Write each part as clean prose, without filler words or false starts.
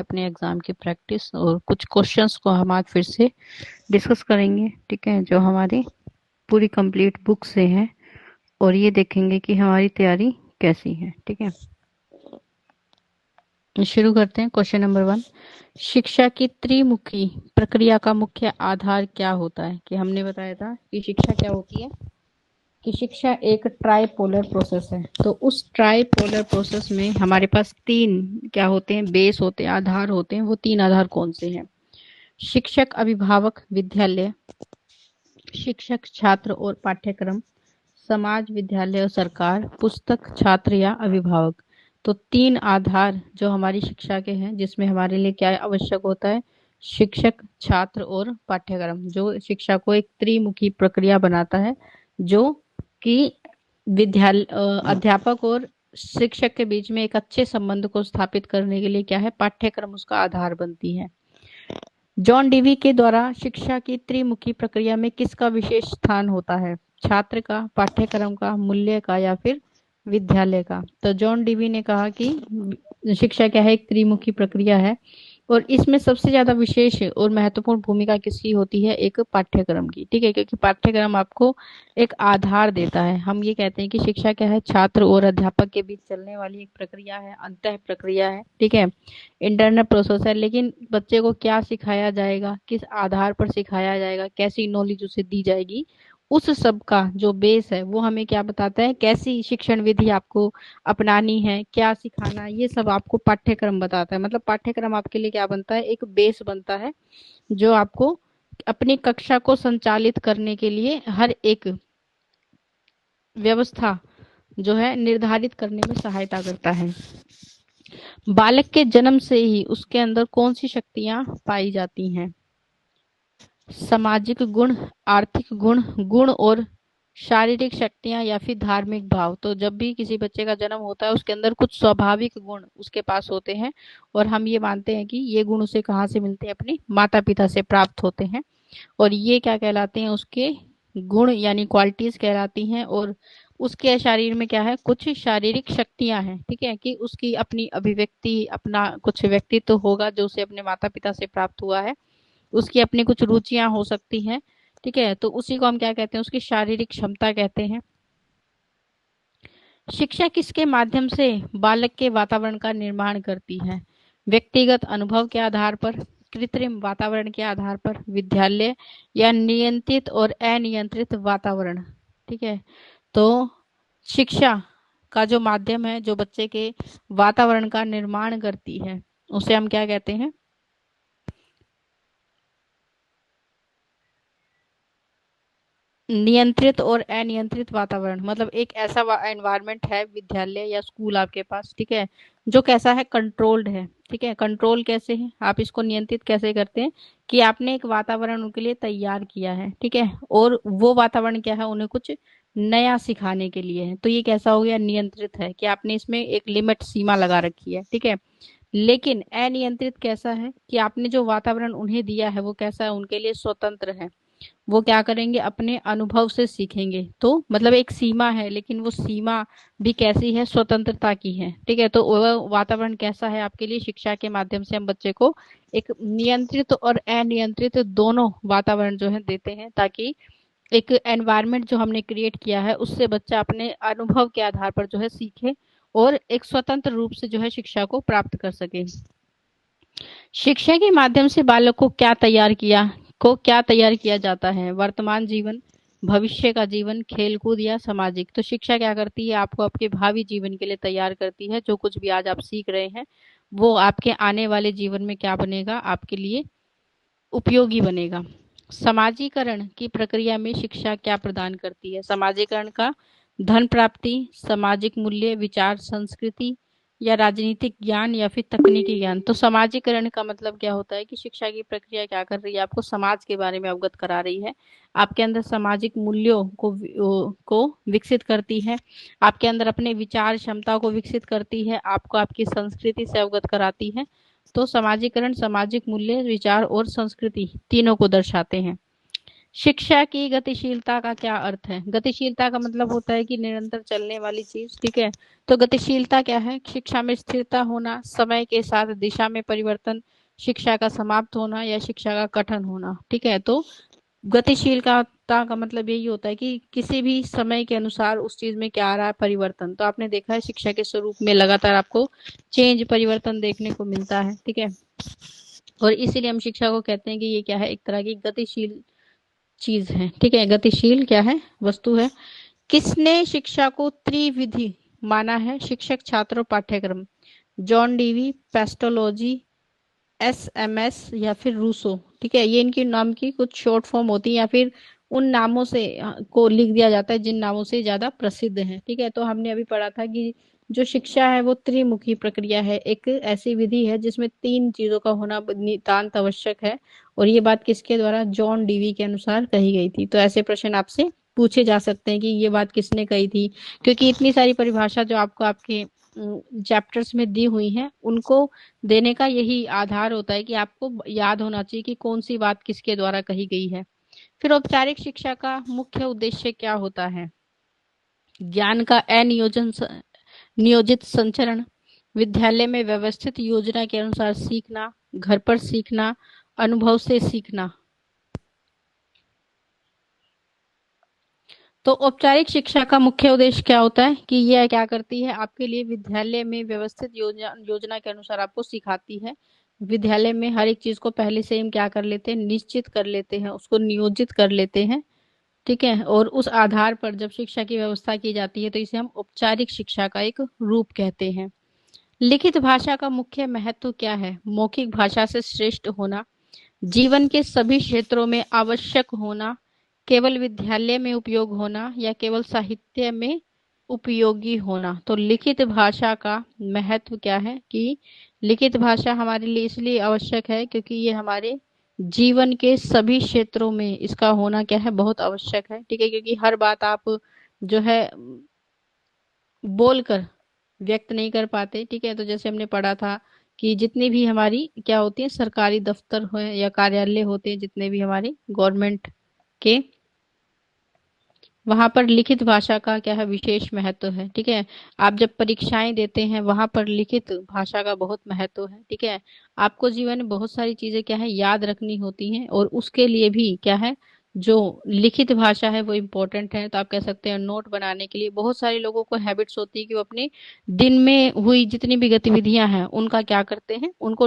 अपने एग्जाम की प्रैक्टिस और कुछ क्वेश्चंस को हम आज फिर से डिस्कस करेंगे। ठीक है, जो हमारी पूरी कंप्लीट बुक से है और ये देखेंगे कि हमारी तैयारी कैसी है। ठीक है, शुरू करते हैं। क्वेश्चन नंबर 1, शिक्षा की त्रिमुखी प्रक्रिया का मुख्य आधार क्या होता है? कि हमने बताया था कि शिक्षा क्या होती है, कि शिक्षा एक ट्राइपोलर प्रोसेस है। तो उस ट्राइपोलर प्रोसेस में हमारे पास तीन क्या होते हैं, बेस होते हैं, आधार होते हैं। वो तीन आधार कौन से हैं? शिक्षक, अभिभावक, विद्यालय। शिक्षक, छात्र और पाठ्यक्रम। समाज, विद्यालय और सरकार। पुस्तक, छात्र या अभिभावक। तो तीन आधार जो हमारी शिक्षा के हैं, जिसमें हमारे लिए क्या आवश्यक होता है? शिक्षक, छात्र और पाठ्यक्रम, जो शिक्षा को एक त्रिमुखी प्रक्रिया बनाता है, जो कि विद्यालय अध्यापक और शिक्षक के बीच में एक अच्छे संबंध को स्थापित करने के लिए क्या है, पाठ्यक्रम उसका आधार बनती है। जॉन डीवी के द्वारा शिक्षा की त्रिमुखी प्रक्रिया में किसका विशेष स्थान होता है? छात्र का, पाठ्यक्रम का, मूल्य का या फिर विद्यालय का? तो जॉन डीवी ने कहा कि शिक्षा क्या है, एक त्रिमुखी प्रक्रिया है और इसमें सबसे ज्यादा विशेष और महत्वपूर्ण भूमिका किसकी होती है? एक पाठ्यक्रम की। ठीक है, क्योंकि पाठ्यक्रम आपको एक आधार देता है। हम ये कहते हैं कि शिक्षा क्या है, छात्र और अध्यापक के बीच चलने वाली एक प्रक्रिया है, अंतः प्रक्रिया है। ठीक है, इंटरनल प्रोसेस है। लेकिन बच्चे को क्या सिखाया जाएगा, किस आधार पर सिखाया जाएगा, कैसी नॉलेज उसे दी जाएगी, उस सब का जो बेस है वो हमें क्या बताता है, कैसी शिक्षण विधि आपको अपनानी है, क्या सिखाना है, ये सब आपको पाठ्यक्रम बताता है। मतलब पाठ्यक्रम आपके लिए क्या बनता है, एक बेस बनता है, जो आपको अपनी कक्षा को संचालित करने के लिए हर एक व्यवस्था जो है निर्धारित करने में सहायता करता है। बालक के जन्म से ही उसके अंदर कौन सी शक्तियां पाई जाती हैं? सामाजिक गुण, आर्थिक गुण, गुण और शारीरिक शक्तियां या फिर धार्मिक भाव। तो जब भी किसी बच्चे का जन्म होता है, उसके अंदर कुछ स्वाभाविक गुण उसके पास होते हैं और हम ये मानते हैं कि ये गुण उसे कहाँ से मिलते हैं, अपने माता पिता से प्राप्त होते हैं। और ये क्या कहलाते हैं, उसके गुण यानी क्वालिटीज कहलाती हैं। और उसके शरीर में क्या है, कुछ शारीरिक शक्तियां हैं। ठीक है, कि उसकी अपनी अभिव्यक्ति, अपना कुछ व्यक्तित्व होगा जो उसे अपने माता पिता से प्राप्त हुआ है। उसकी अपनी कुछ रुचियां हो सकती हैं। ठीक है, तो उसी को हम क्या कहते हैं, उसकी शारीरिक क्षमता कहते हैं। शिक्षा किसके माध्यम से बालक के वातावरण का निर्माण करती है? व्यक्तिगत अनुभव के आधार पर, कृत्रिम वातावरण के आधार पर, विद्यालय या नियंत्रित और अनियंत्रित वातावरण। ठीक है, तो शिक्षा का जो माध्यम है, जो बच्चे के वातावरण का निर्माण करती है, उसे हम क्या कहते हैं? नियंत्रित और अनियंत्रित वातावरण। मतलब एक ऐसा एनवायरनमेंट है, विद्यालय या स्कूल आपके पास, ठीक है, जो कैसा है, कंट्रोल्ड है। ठीक है, कंट्रोल कैसे है, आप इसको नियंत्रित कैसे करते हैं, कि आपने एक वातावरण उनके लिए तैयार किया है। ठीक है, और वो वातावरण क्या है, उन्हें कुछ नया सिखाने के लिए है। तो ये कैसा हो गया, नियंत्रित है, कि आपने इसमें एक लिमिट, सीमा लगा रखी है। ठीक है, लेकिन अनियंत्रित कैसा है, कि आपने जो वातावरण उन्हें दिया है वो कैसा है, उनके लिए स्वतंत्र है। वो क्या करेंगे, अपने अनुभव से सीखेंगे। तो मतलब एक सीमा है, लेकिन वो सीमा भी कैसी है, स्वतंत्रता की है। ठीक है, तो वो वातावरण कैसा है आपके लिए, शिक्षा के माध्यम से हम बच्चे को एक नियंत्रित और अनियंत्रित दोनों वातावरण जो है देते हैं, ताकि एक एनवायरनमेंट जो हमने क्रिएट किया है उससे बच्चा अपने अनुभव के आधार पर जो है सीखे और एक स्वतंत्र रूप से जो है शिक्षा को प्राप्त कर सके। शिक्षा के माध्यम से बालक को क्या तैयार किया जाता है? वर्तमान जीवन, भविष्य का जीवन, खेलकूद या सामाजिक। तो शिक्षा क्या करती है, आपको आपके भावी जीवन के लिए तैयार करती है। जो कुछ भी आज आप सीख रहे हैं वो आपके आने वाले जीवन में क्या बनेगा, आपके लिए उपयोगी बनेगा। समाजीकरण की प्रक्रिया में शिक्षा क्या प्रदान करती है? समाजीकरण का धन प्राप्ति, सामाजिक मूल्य, विचार, संस्कृति या राजनीतिक ज्ञान या फिर तकनीकी ज्ञान। तो समाजीकरण का मतलब क्या होता है, कि शिक्षा की प्रक्रिया क्या कर रही है, आपको समाज के बारे में अवगत करा रही है, आपके अंदर सामाजिक मूल्यों को विकसित करती है, आपके अंदर अपने विचार क्षमता को विकसित करती है, आपको आपकी संस्कृति से अवगत कराती है। तो समाजीकरण सामाजिक मूल्य, विचार और संस्कृति तीनों को दर्शाते हैं। शिक्षा की गतिशीलता का क्या अर्थ है? गतिशीलता का मतलब होता है कि निरंतर चलने वाली चीज, ठीक है। तो गतिशीलता क्या है? शिक्षा में स्थिरता होना, समय के साथ दिशा में परिवर्तन, शिक्षा का समाप्त होना या शिक्षा का कठन होना, ठीक है। तो गतिशीलता का मतलब यही होता है कि किसी भी समय के अनुसार उस चीज में क्या आ रहा है, परिवर्तन। तो आपने देखा है शिक्षा के स्वरूप में लगातार आपको चेंज, परिवर्तन देखने को मिलता है, ठीक है। और इसीलिए हम शिक्षा को कहते हैं कि ये क्या है, एक तरह की गतिशील चीज है, ठीक है। गतिशील क्या है, वस्तु है। किसने शिक्षा को त्रिविधि माना है? शिक्षक, छात्र और पाठ्यक्रम। जॉन डीवी, पेस्टोलॉजी, एसएमएस या फिर रूसो, ठीक है। ये इनकी नाम की कुछ शॉर्ट फॉर्म होती है या फिर उन नामों से को लिख दिया जाता है जिन नामों से ज्यादा प्रसिद्ध है, ठीक है। तो हमने अभी पढ़ा था कि जो शिक्षा है वो त्रिमुखी प्रक्रिया है, एक ऐसी विधि है जिसमें तीन चीजों का होना नितांत आवश्यक है। और ये बात किसके द्वारा? जॉन डीवी के अनुसार कही गई थी। तो ऐसे प्रश्न आपसे पूछे जा सकते हैं कि ये बात किसने कही थी, क्योंकि इतनी सारी परिभाषा जो आपको आपके चैप्टर्स में दी हुई हैं उनको देने का यही आधार होता है कि आपको याद होना चाहिए कि कौन सी बात किसके द्वारा कही गई है। फिर औपचारिक शिक्षा का मुख्य उद्देश्य क्या होता है? ज्ञान का नियोजित संचरण, विद्यालय में व्यवस्थित योजना के अनुसार सीखना, घर पर सीखना, अनुभव से सीखना। तो औपचारिक शिक्षा का मुख्य उद्देश्य क्या होता है कि यह क्या करती है, आपके लिए विद्यालय में व्यवस्थित योजना के अनुसार आपको सिखाती है। विद्यालय में हर एक चीज को पहले से हम क्या कर लेते हैं, निश्चित कर लेते हैं, उसको नियोजित कर लेते हैं, ठीक है। और उस आधार पर जब शिक्षा की व्यवस्था की जाती है तो इसे हम औपचारिक शिक्षा का एक रूप कहते हैं। लिखित भाषा का मुख्य महत्व क्या है? मौखिक भाषा से श्रेष्ठ होना, जीवन के सभी क्षेत्रों में आवश्यक होना, केवल विद्यालय में उपयोग होना या केवल साहित्य में उपयोगी होना। तो लिखित भाषा का महत्व क्या है कि लिखित भाषा हमारे लिए इसलिए आवश्यक है क्योंकि ये हमारे जीवन के सभी क्षेत्रों में इसका होना क्या है, बहुत आवश्यक है, ठीक है। क्योंकि हर बात आप जो है बोलकर व्यक्त नहीं कर पाते, ठीक है। तो जैसे हमने पढ़ा था कि जितनी भी हमारी क्या होती है, सरकारी दफ्तर हो या कार्यालय होते हैं, जितने भी हमारे गवर्नमेंट के, वहां पर लिखित भाषा का क्या है, विशेष महत्व है, ठीक है। आप जब परीक्षाएं देते हैं वहां पर लिखित भाषा का बहुत महत्व है, ठीक है। आपको जीवन में बहुत सारी चीजें क्या है, याद रखनी होती हैं और उसके लिए भी क्या है, जो लिखित भाषा है वो इम्पोर्टेंट है। तो आप कह सकते हैं नोट बनाने के लिए बहुत सारे लोगों को हैबिट्स होती है कि वो अपने दिन में हुई जितनी भी गतिविधियां हैं उनका क्या करते हैं, उनको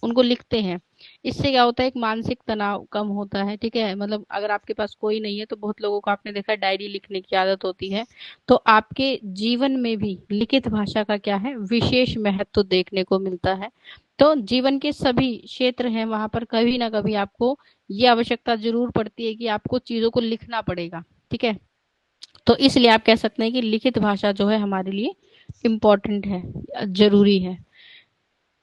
उनको लिखते हैं। इससे क्या होता है, एक मानसिक तनाव कम होता है, ठीक है। मतलब अगर आपके पास कोई नहीं है तो बहुत लोगों को आपने देखा डायरी लिखने की आदत होती है। तो आपके जीवन में भी लिखित भाषा का क्या है, विशेष महत्व देखने को मिलता है। तो जीवन के सभी क्षेत्र हैं वहां पर कभी ना कभी आपको ये आवश्यकता जरूर पड़ती है कि आपको चीजों को लिखना पड़ेगा, ठीक है। तो इसलिए आप कह सकते हैं कि लिखित भाषा जो है हमारे लिए इम्पोर्टेंट है, जरूरी है।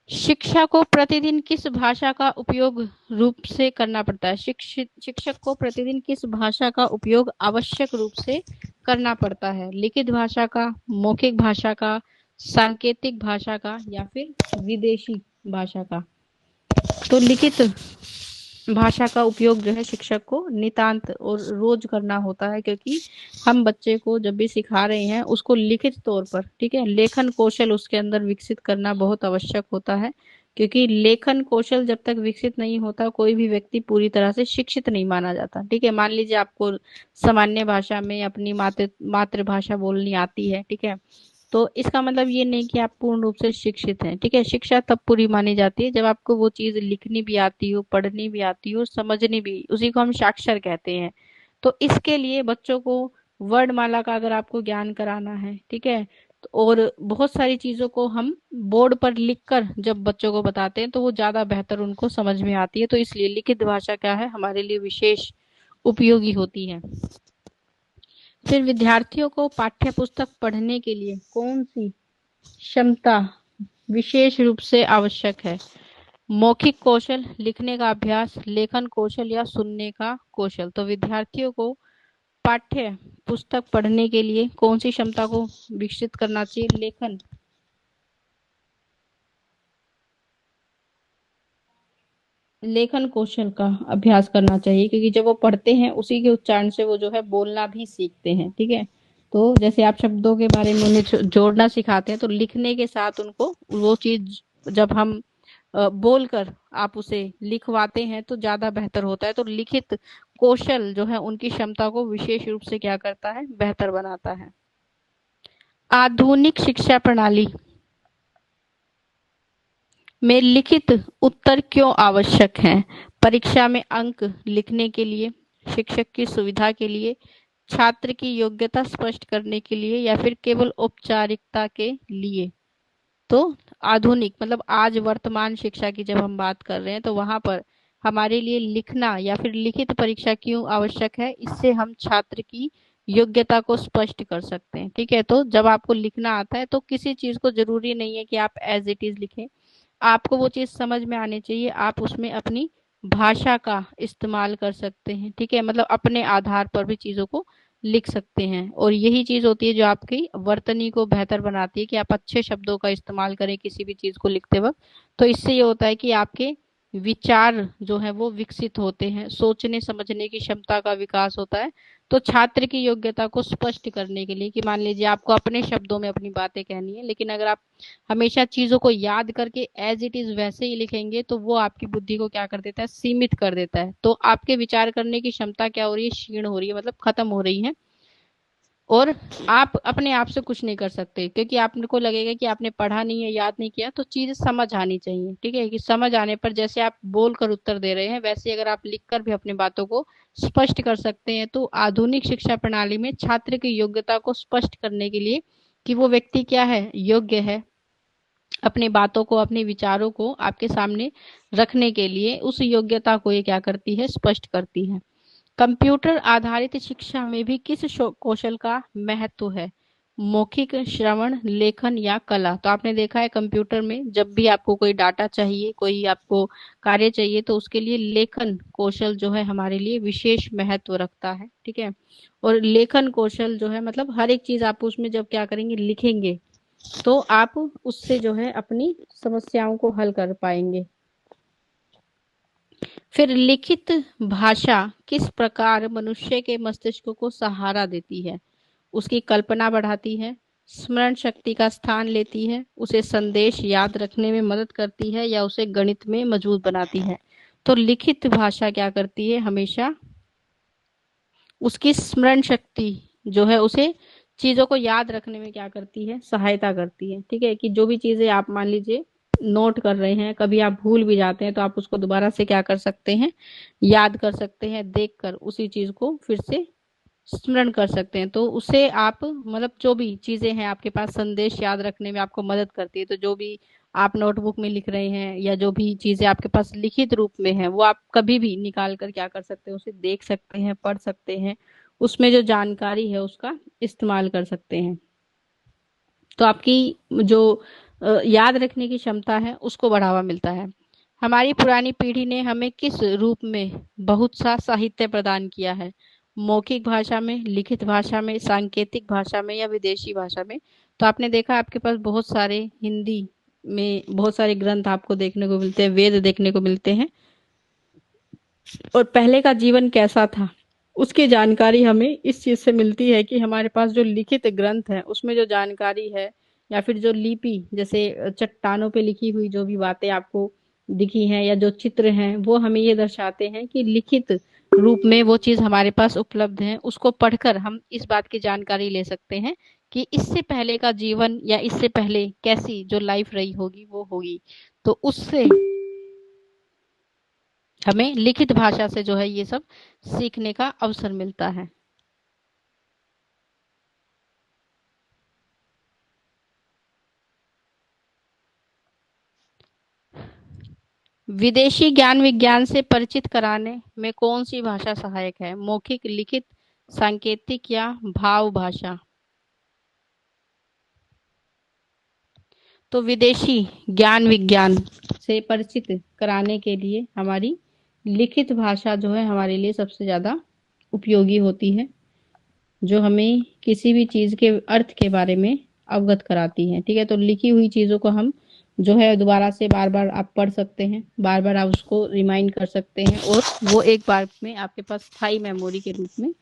शिक्षा को प्रतिदिन किस भाषा का उपयोग रूप से करना पड़ता है? शिक्षक को प्रतिदिन किस भाषा का उपयोग आवश्यक रूप से करना पड़ता है? लिखित भाषा का, मौखिक भाषा का, सांकेतिक भाषा का या फिर विदेशी भाषा का? तो लिखित भाषा का उपयोग जो है शिक्षक को नितांत और रोज करना होता है, क्योंकि हम बच्चे को जब भी सिखा रहे हैं उसको लिखित तौर पर, ठीक है, लेखन कौशल उसके अंदर विकसित करना बहुत आवश्यक होता है। क्योंकि लेखन कौशल जब तक विकसित नहीं होता कोई भी व्यक्ति पूरी तरह से शिक्षित नहीं माना जाता, ठीक है। मान लीजिए आपको सामान्य भाषा में अपनी मातृभाषा बोलनी आती है, ठीक है, तो इसका मतलब ये नहीं कि आप पूर्ण रूप से शिक्षित हैं, ठीक है। शिक्षा तब पूरी मानी जाती है जब आपको वो चीज लिखनी भी आती हो, पढ़नी भी आती हो, समझनी भी, उसी को हम साक्षर कहते हैं। तो इसके लिए बच्चों को वर्णमाला का अगर आपको ज्ञान कराना है, ठीक है, तो और बहुत सारी चीजों को हम बोर्ड पर लिखकर जब बच्चों को बताते हैं तो वो ज्यादा बेहतर उनको समझ में आती है। तो इसलिए लिखित भाषा क्या है, हमारे लिए विशेष उपयोगी होती है। फिर विद्यार्थियों को पाठ्य पुस्तक पढ़ने के लिए कौन सी क्षमता विशेष रूप से आवश्यक है? मौखिक कौशल, लिखने का अभ्यास, लेखन कौशल या सुनने का कौशल? तो विद्यार्थियों को पाठ्य पुस्तक पढ़ने के लिए कौन सी क्षमता को विकसित करना चाहिए? लेखन, लेखन कौशल का अभ्यास करना चाहिए, क्योंकि जब वो पढ़ते हैं उसी के उच्चारण से वो जो है बोलना भी सीखते हैं। ठीक है, तो जैसे आप शब्दों के बारे में उन्हें जोड़ना सिखाते हैं, तो लिखने के साथ उनको वो चीज जब हम बोलकर आप उसे लिखवाते हैं तो ज्यादा बेहतर होता है। तो लिखित कौशल जो है उनकी क्षमता को विशेष रूप से क्या करता है, बेहतर बनाता है। आधुनिक शिक्षा प्रणाली में लिखित उत्तर क्यों आवश्यक हैं? परीक्षा में अंक लिखने के लिए, शिक्षक की सुविधा के लिए, छात्र की योग्यता स्पष्ट करने के लिए, या फिर केवल औपचारिकता के लिए? तो आधुनिक मतलब आज वर्तमान शिक्षा की जब हम बात कर रहे हैं तो वहां पर हमारे लिए लिखना या फिर लिखित परीक्षा क्यों आवश्यक है, इससे हम छात्र की योग्यता को स्पष्ट कर सकते हैं। ठीक है, तो जब आपको लिखना आता है तो किसी चीज को जरूरी नहीं है कि आप एज इट इज लिखें, आपको वो चीज समझ में आनी चाहिए, आप उसमें अपनी भाषा का इस्तेमाल कर सकते हैं। ठीक है, मतलब अपने आधार पर भी चीजों को लिख सकते हैं, और यही चीज होती है जो आपकी वर्तनी को बेहतर बनाती है कि आप अच्छे शब्दों का इस्तेमाल करें किसी भी चीज को लिखते वक्त। तो इससे ये होता है कि आपके विचार जो है वो विकसित होते हैं, सोचने समझने की क्षमता का विकास होता है। तो छात्र की योग्यता को स्पष्ट करने के लिए कि मान लीजिए आपको अपने शब्दों में अपनी बातें कहनी है, लेकिन अगर आप हमेशा चीजों को याद करके एज इट इज वैसे ही लिखेंगे तो वो आपकी बुद्धि को क्या कर देता है, सीमित कर देता है। तो आपके विचार करने की क्षमता क्या हो रही है, क्षीण हो रही है, मतलब खत्म हो रही है। और आप अपने आप से कुछ नहीं कर सकते, क्योंकि आपको लगेगा कि आपने पढ़ा नहीं है, याद नहीं किया। तो चीज समझ आनी चाहिए। ठीक है, कि समझ आने पर जैसे आप बोल कर उत्तर दे रहे हैं, वैसे अगर आप लिख कर भी अपनी बातों को स्पष्ट कर सकते हैं। तो आधुनिक शिक्षा प्रणाली में छात्र की योग्यता को स्पष्ट करने के लिए कि वो व्यक्ति क्या है, योग्य है अपनी बातों को, अपने विचारों को आपके सामने रखने के लिए, उस योग्यता को ये क्या करती है, स्पष्ट करती है। कंप्यूटर आधारित शिक्षा में भी किस कौशल का महत्व है? मौखिक, श्रवण, लेखन या कला? तो आपने देखा है कंप्यूटर में जब भी आपको कोई डाटा चाहिए, कोई आपको कार्य चाहिए, तो उसके लिए लेखन कौशल जो है हमारे लिए विशेष महत्व रखता है। ठीक है, और लेखन कौशल जो है मतलब हर एक चीज आप उसमें जब क्या करेंगे, लिखेंगे, तो आप उससे जो है अपनी समस्याओं को हल कर पाएंगे। फिर लिखित भाषा किस प्रकार मनुष्य के मस्तिष्क को सहारा देती है? उसकी कल्पना बढ़ाती है, स्मरण शक्ति का स्थान लेती है, उसे संदेश याद रखने में मदद करती है, या उसे गणित में मजबूत बनाती है? तो लिखित भाषा क्या करती है, हमेशा उसकी स्मरण शक्ति जो है उसे चीजों को याद रखने में क्या करती है, सहायता करती है। ठीक है, कि जो भी चीजें आप मान लीजिए नोट कर रहे हैं, कभी आप भूल भी जाते हैं, तो आप उसको दोबारा से क्या कर सकते हैं, याद कर सकते हैं, देखकर उसी चीज को फिर से स्मरण कर सकते हैं। तो उससे आप मतलब जो भी चीजें हैं आपके पास, संदेश याद रखने में आपको मदद करती है। तो जो भी आप नोटबुक में लिख रहे हैं या जो भी चीजें आपके पास लिखित रूप में है, वो आप कभी भी निकाल कर क्या कर सकते हैं, उसे देख सकते हैं, पढ़ सकते हैं, उसमें जो जानकारी है उसका इस्तेमाल कर सकते हैं। तो आपकी जो याद रखने की क्षमता है उसको बढ़ावा मिलता है। हमारी पुरानी पीढ़ी ने हमें किस रूप में बहुत सा साहित्य प्रदान किया है? मौखिक भाषा में, लिखित भाषा में, सांकेतिक भाषा में, या विदेशी भाषा में? तो आपने देखा आपके पास बहुत सारे हिंदी में बहुत सारे ग्रंथ आपको देखने को मिलते हैं, वेद देखने को मिलते हैं। और पहले का जीवन कैसा था उसकी जानकारी हमें इस चीज से मिलती है कि हमारे पास जो लिखित ग्रंथ है उसमें जो जानकारी है, या फिर जो लिपि जैसे चट्टानों पे लिखी हुई जो भी बातें आपको दिखी हैं, या जो चित्र हैं, वो हमें ये दर्शाते हैं कि लिखित रूप में वो चीज हमारे पास उपलब्ध है। उसको पढ़कर हम इस बात की जानकारी ले सकते हैं कि इससे पहले का जीवन या इससे पहले कैसी जो लाइफ रही होगी वो होगी। तो उससे हमें लिखित भाषा से जो है ये सब सीखने का अवसर मिलता है। विदेशी ज्ञान विज्ञान से परिचित कराने में कौन सी भाषा सहायक है? मौखिक, लिखित, सांकेतिक या भाव भाषा? तो विदेशी ज्ञान विज्ञान से परिचित कराने के लिए हमारी लिखित भाषा जो है हमारे लिए सबसे ज्यादा उपयोगी होती है, जो हमें किसी भी चीज के अर्थ के बारे में अवगत कराती है। ठीक है, तो लिखी हुई चीजों को हम जो है दोबारा से बार बार आप पढ़ सकते हैं, बार बार आप उसको रिमाइंड कर सकते हैं और वो एक बार में आपके पास स्थायी मेमोरी के रूप में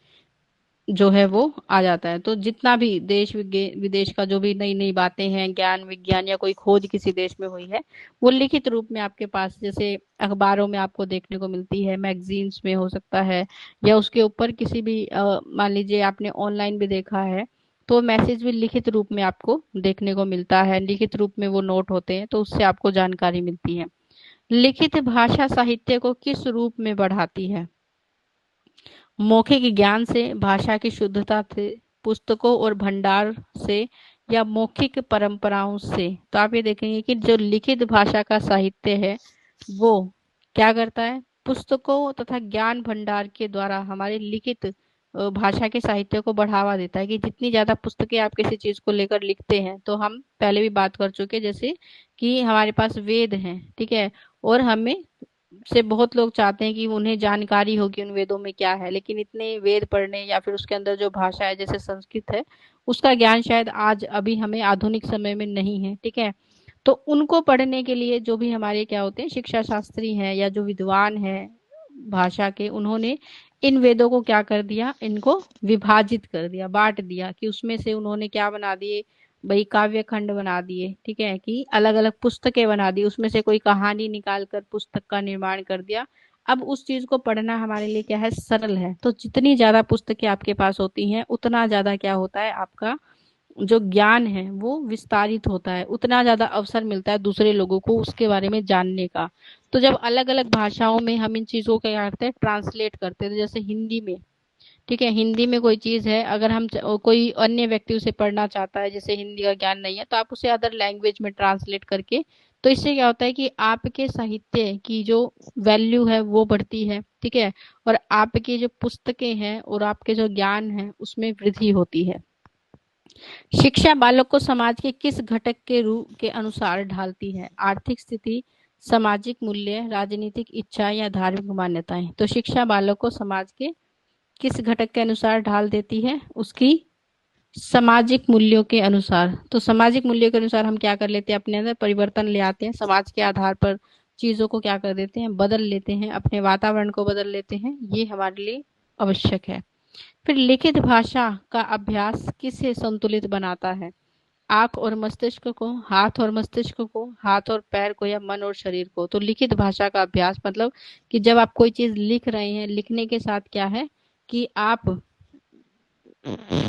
जो है वो आ जाता है। तो जितना भी देश विदेश का जो भी नई नई बातें हैं, ज्ञान विज्ञान या कोई खोज किसी देश में हुई है, वो लिखित रूप में आपके पास जैसे अखबारों में आपको देखने को मिलती है, मैगजीन्स में हो सकता है, या उसके ऊपर किसी भी मान लीजिए आपने ऑनलाइन भी देखा है, तो मैसेज भी लिखित रूप में आपको देखने को मिलता है, लिखित रूप में वो नोट होते हैं, तो उससे आपको जानकारी मिलती है। लिखित भाषा साहित्य को किस रूप में बढ़ाती है? मौखिक ज्ञान से, भाषा की शुद्धता से, पुस्तकों और भंडार से, या मौखिक परंपराओं से। तो आप ये देखेंगे कि जो लिखित भाषा का साहित्य है वो क्या करता है, पुस्तकों तथा ज्ञान भंडार के द्वारा हमारे लिखित भाषा के साहित्य को बढ़ावा देता है। कि जितनी ज्यादा पुस्तकें आप किसी चीज को लेकर लिखते हैं, तो हम पहले भी बात कर चुके जैसे कि हमारे पास वेद हैं, ठीक है, और हमें से बहुत लोग चाहते हैं कि उन्हें जानकारी हो कि उन वेदों में क्या है, लेकिन इतने वेद पढ़ने या फिर उसके अंदर जो भाषा है जैसे संस्कृत है, उसका ज्ञान शायद आज अभी हमें आधुनिक समय में नहीं है, ठीक है। तो उनको पढ़ने के लिए जो भी हमारे क्या होते हैं शिक्षा शास्त्री हैं या जो विद्वान हैं भाषा के, उन्होंने इन वेदों को क्या कर दिया, इनको विभाजित कर दिया, बांट दिया, कि उसमें से उन्होंने क्या बना दिए भाई, काव्य खंड बना दिए, ठीक है, कि अलग अलग पुस्तकें बना दी, उसमें से कोई कहानी निकाल कर पुस्तक का निर्माण कर दिया। अब उस चीज को पढ़ना हमारे लिए क्या है, सरल है। तो जितनी ज्यादा पुस्तकें आपके पास होती हैं, उतना ज्यादा क्या होता है, आपका जो ज्ञान है वो विस्तारित होता है, उतना ज्यादा अवसर मिलता है दूसरे लोगों को उसके बारे में जानने का। तो जब अलग अलग भाषाओं में हम इन चीजों को क्या करते हैं, ट्रांसलेट करते हैं, तो जैसे हिंदी में, ठीक है, हिंदी में कोई चीज है, अगर हम कोई अन्य व्यक्ति उसे पढ़ना चाहता है, जैसे हिंदी का ज्ञान नहीं है, तो आप उसे अदर लैंग्वेज में ट्रांसलेट करके, तो इससे क्या होता है कि आपके साहित्य की जो वैल्यू है वो बढ़ती है, ठीक है, और आपकी जो पुस्तकें हैं और आपके जो ज्ञान है उसमें वृद्धि होती है। शिक्षा बालक को समाज के किस घटक के रूप के अनुसार ढालती है? आर्थिक स्थिति, सामाजिक मूल्य, राजनीतिक इच्छा, या धार्मिक मान्यताएं। तो शिक्षा बालक को समाज के किस घटक के अनुसार ढाल देती है? उसकी सामाजिक मूल्यों के अनुसार। तो सामाजिक मूल्यों के अनुसार हम क्या कर लेते हैं, अपने अंदर परिवर्तन ले आते हैं, समाज के आधार पर चीजों को क्या कर देते हैं, बदल लेते हैं, अपने वातावरण को बदल लेते हैं, ये हमारे लिए आवश्यक है। फिर लिखित भाषा का अभ्यास किसे संतुलित बनाता है? आंख और मस्तिष्क को, हाथ और मस्तिष्क को, हाथ और पैर को, या मन और शरीर को। तो लिखित भाषा का अभ्यास मतलब कि जब आप कोई चीज लिख रहे हैं, लिखने के साथ क्या है कि आप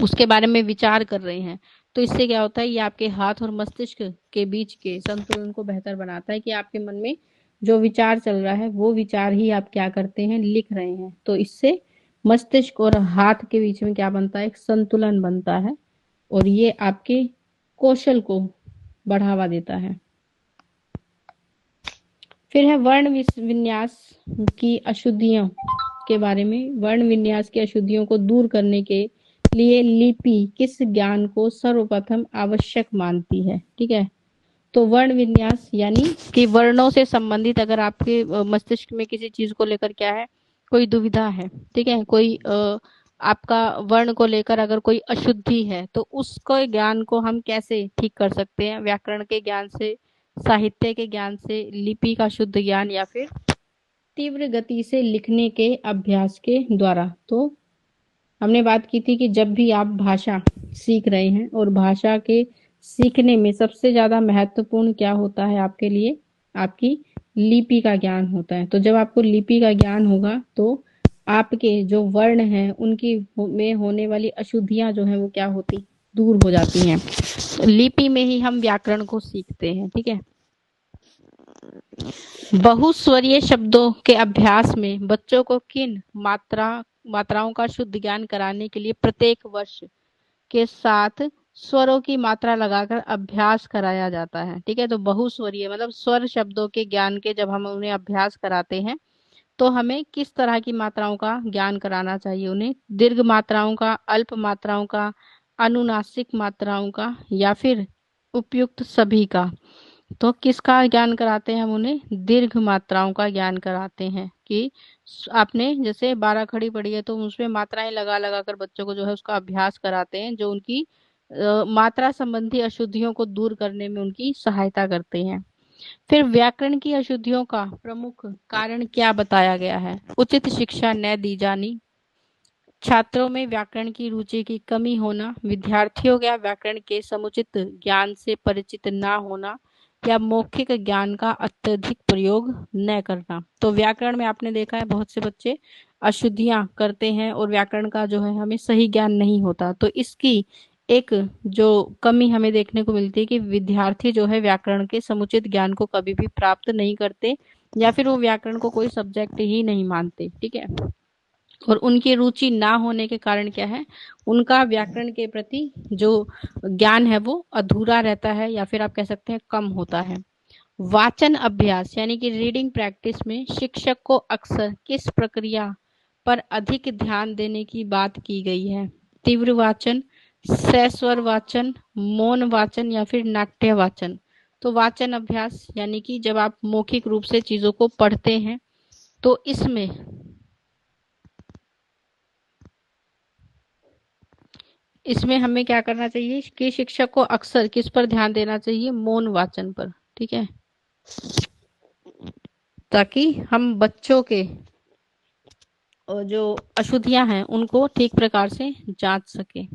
उसके बारे में विचार कर रहे हैं, तो इससे क्या होता है, ये आपके हाथ और मस्तिष्क के बीच के संतुलन को बेहतर बनाता है, कि आपके मन में जो विचार चल रहा है वो विचार ही आप क्या करते हैं, लिख रहे हैं। तो इससे मस्तिष्क और हाथ के बीच में क्या बनता है, एक संतुलन बनता है, और ये आपके कौशल को बढ़ावा देता है। फिर है वर्ण विन्यास की अशुद्धियों के बारे में। वर्ण विन्यास की अशुद्धियों को दूर करने के लिए लिपि किस ज्ञान को सर्वप्रथम आवश्यक मानती है? ठीक है, तो वर्ण विन्यास यानी कि वर्णों से संबंधित अगर आपके मस्तिष्क में किसी चीज को लेकर क्या है, कोई दुविधा है, ठीक है, कोई आपका वर्ण को लेकर अगर कोई अशुद्धि है, तो उसको ज्ञान को हम कैसे ठीक कर सकते हैं? व्याकरण के ज्ञान से, साहित्य के ज्ञान से, लिपि का शुद्ध ज्ञान, या फिर तीव्र गति से लिखने के अभ्यास के द्वारा। तो हमने बात की थी कि जब भी आप भाषा सीख रहे हैं, और भाषा के सीखने में सबसे ज्यादा महत्वपूर्ण क्या होता है आपके लिए, आपकी लिपि का ज्ञान होता है। तो जब आपको लिपि का ज्ञान होगा, तो आपके जो वर्ण हैं उनकी में होने वाली अशुद्धियां जो है वो क्या होती, दूर हो जाती हैं। तो लिपि में ही हम व्याकरण को सीखते हैं, ठीक है। बहुस्वरीय शब्दों के अभ्यास में बच्चों को किन मात्राओं का शुद्ध ज्ञान कराने के लिए प्रत्येक वर्ष के साथ स्वरों की मात्रा लगाकर अभ्यास कराया जाता है? ठीक है, तो बहुस्वरीय मतलब स्वर शब्दों के ज्ञान के जब हम उन्हें अभ्यास कराते हैं, तो हमें किस तरह की मात्राओं का ज्ञान कराना चाहिए उन्हें? दीर्घ मात्राओं का, अल्प मात्राओं का, अनुनासिक मात्राओं का, या फिर उपयुक्त सभी का? तो किसका ज्ञान कराते हैं हम उन्हें? दीर्घ मात्राओं का ज्ञान कराते हैं। कि आपने जैसे 12 खड़ी पढ़ी है, तो उसमें मात्राएं लगा लगा कर बच्चों को जो है उसका अभ्यास कराते हैं, जो उनकी मात्रा संबंधी अशुद्धियों को दूर करने में उनकी सहायता करते हैं। फिर व्याकरण की अशुद्धियों का प्रमुख कारण क्या बताया गया है? उचित शिक्षा न दी जानी, छात्रों में व्याकरण की रुचि की कमी होना, विद्यार्थियों का व्याकरण के समुचित ज्ञान से परिचित न होना, या मौखिक ज्ञान का अत्यधिक प्रयोग न करना। तो व्याकरण में आपने देखा है बहुत से बच्चे अशुद्धियां करते हैं और व्याकरण का जो है हमें सही ज्ञान नहीं होता। तो इसकी एक जो कमी हमें देखने को मिलती है कि विद्यार्थी जो है व्याकरण के समुचित ज्ञान को कभी भी प्राप्त नहीं करते, या फिर वो व्याकरण को कोई सब्जेक्ट ही नहीं मानते। ठीक है, और उनकी रुचि ना होने के कारण क्या है, उनका व्याकरण के प्रति जो ज्ञान है वो अधूरा रहता है, या फिर आप कह सकते हैं कम होता है। वाचन अभ्यास यानी कि रीडिंग प्रैक्टिस में शिक्षक को अक्सर किस प्रक्रिया पर अधिक ध्यान देने की बात की गई है? तीव्र वाचन, सस्वर वाचन, मौन वाचन, या फिर नाट्य वाचन। तो वाचन अभ्यास यानी कि जब आप मौखिक रूप से चीजों को पढ़ते हैं, तो इसमें हमें क्या करना चाहिए कि शिक्षक को अक्सर किस पर ध्यान देना चाहिए? मौन वाचन पर। ठीक है, ताकि हम बच्चों के जो अशुद्धियां हैं उनको ठीक प्रकार से जांच सके।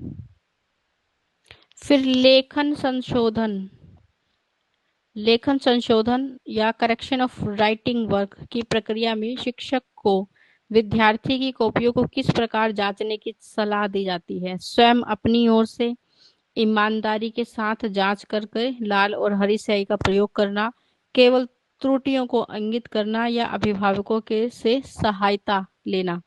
फिर लेखन संशोधन या करेक्शन ऑफ राइटिंग वर्क की प्रक्रिया में शिक्षक को विद्यार्थी की कॉपियों को किस प्रकार जांचने की सलाह दी जाती है? स्वयं अपनी ओर से ईमानदारी के साथ जांच करके लाल और हरी स्याही का प्रयोग करना, केवल त्रुटियों को इंगित करना, या अभिभावकों के से सहायता लेना।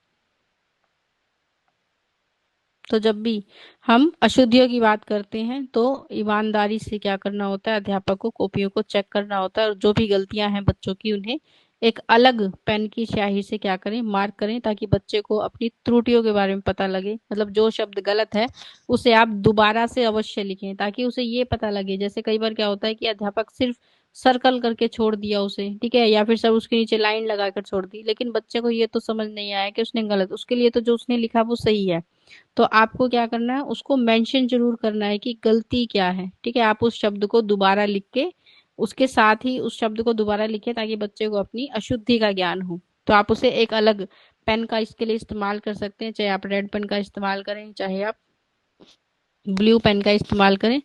तो जब भी हम अशुद्धियों की बात करते हैं तो ईमानदारी से क्या करना होता है? अध्यापक को कॉपियों को चेक करना होता है, और जो भी गलतियां हैं बच्चों की उन्हें एक अलग पेन की स्याही से क्या करें? मार्क करें, ताकि बच्चे को अपनी त्रुटियों के बारे में पता लगे। मतलब जो शब्द गलत है उसे आप दोबारा से अवश्य लिखें, ताकि उसे ये पता लगे। जैसे कई बार क्या होता है कि अध्यापक सिर्फ सर्कल करके छोड़ दिया उसे, ठीक है, या फिर सब उसके नीचे लाइन लगाकर छोड़ दी, लेकिन बच्चे को ये तो समझ नहीं आया कि उसने गलत, उसके लिए तो जो उसने लिखा वो सही है। तो आपको क्या करना है? उसको मेंशन जरूर करना है कि गलती क्या है। ठीक है, आप उस शब्द को दोबारा लिख के उसके साथ ही उस शब्द को दोबारा लिखें, ताकि बच्चे को अपनी अशुद्धि का ज्ञान हो। तो आप उसे एक अलग पेन का इसके लिए इस्तेमाल कर सकते हैं, चाहे आप रेड पेन का इस्तेमाल करें, चाहे आप ब्लू पेन का इस्तेमाल करें,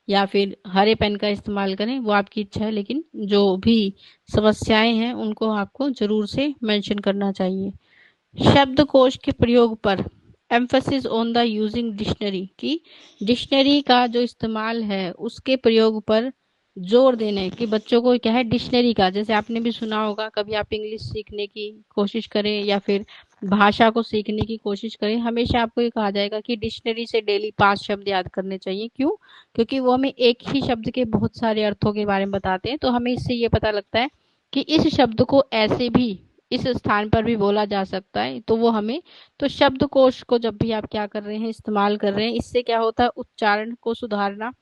या फिर हरे पेन का इस्तेमाल करें, वो आपकी इच्छा है। लेकिन जो भी समस्याएं हैं उनको आपको जरूर से मेंशन करना चाहिए। शब्दकोश के प्रयोग पर emphasis on the using dictionary, की डिक्शनरी का जो इस्तेमाल है उसके प्रयोग पर जोर देने कि बच्चों को क्या है डिक्शनरी का, जैसे आपने भी सुना होगा, कभी आप इंग्लिश सीखने की कोशिश करें या फिर भाषा को सीखने की कोशिश करें, हमेशा आपको ये कहा जाएगा कि डिक्शनरी से डेली 5 शब्द याद करने चाहिए। क्यों? क्योंकि वो हमें एक ही शब्द के बहुत सारे अर्थों के बारे में बताते हैं। तो हमें इससे ये पता लगता है कि इस शब्द को ऐसे भी इस स्थान पर भी बोला जा सकता है। तो वो हमें, तो शब्दकोश को जब भी आप क्या कर रहे हैं, इस्तेमाल कर रहे हैं, इससे क्या होता है? उच्चारण को सुधारना,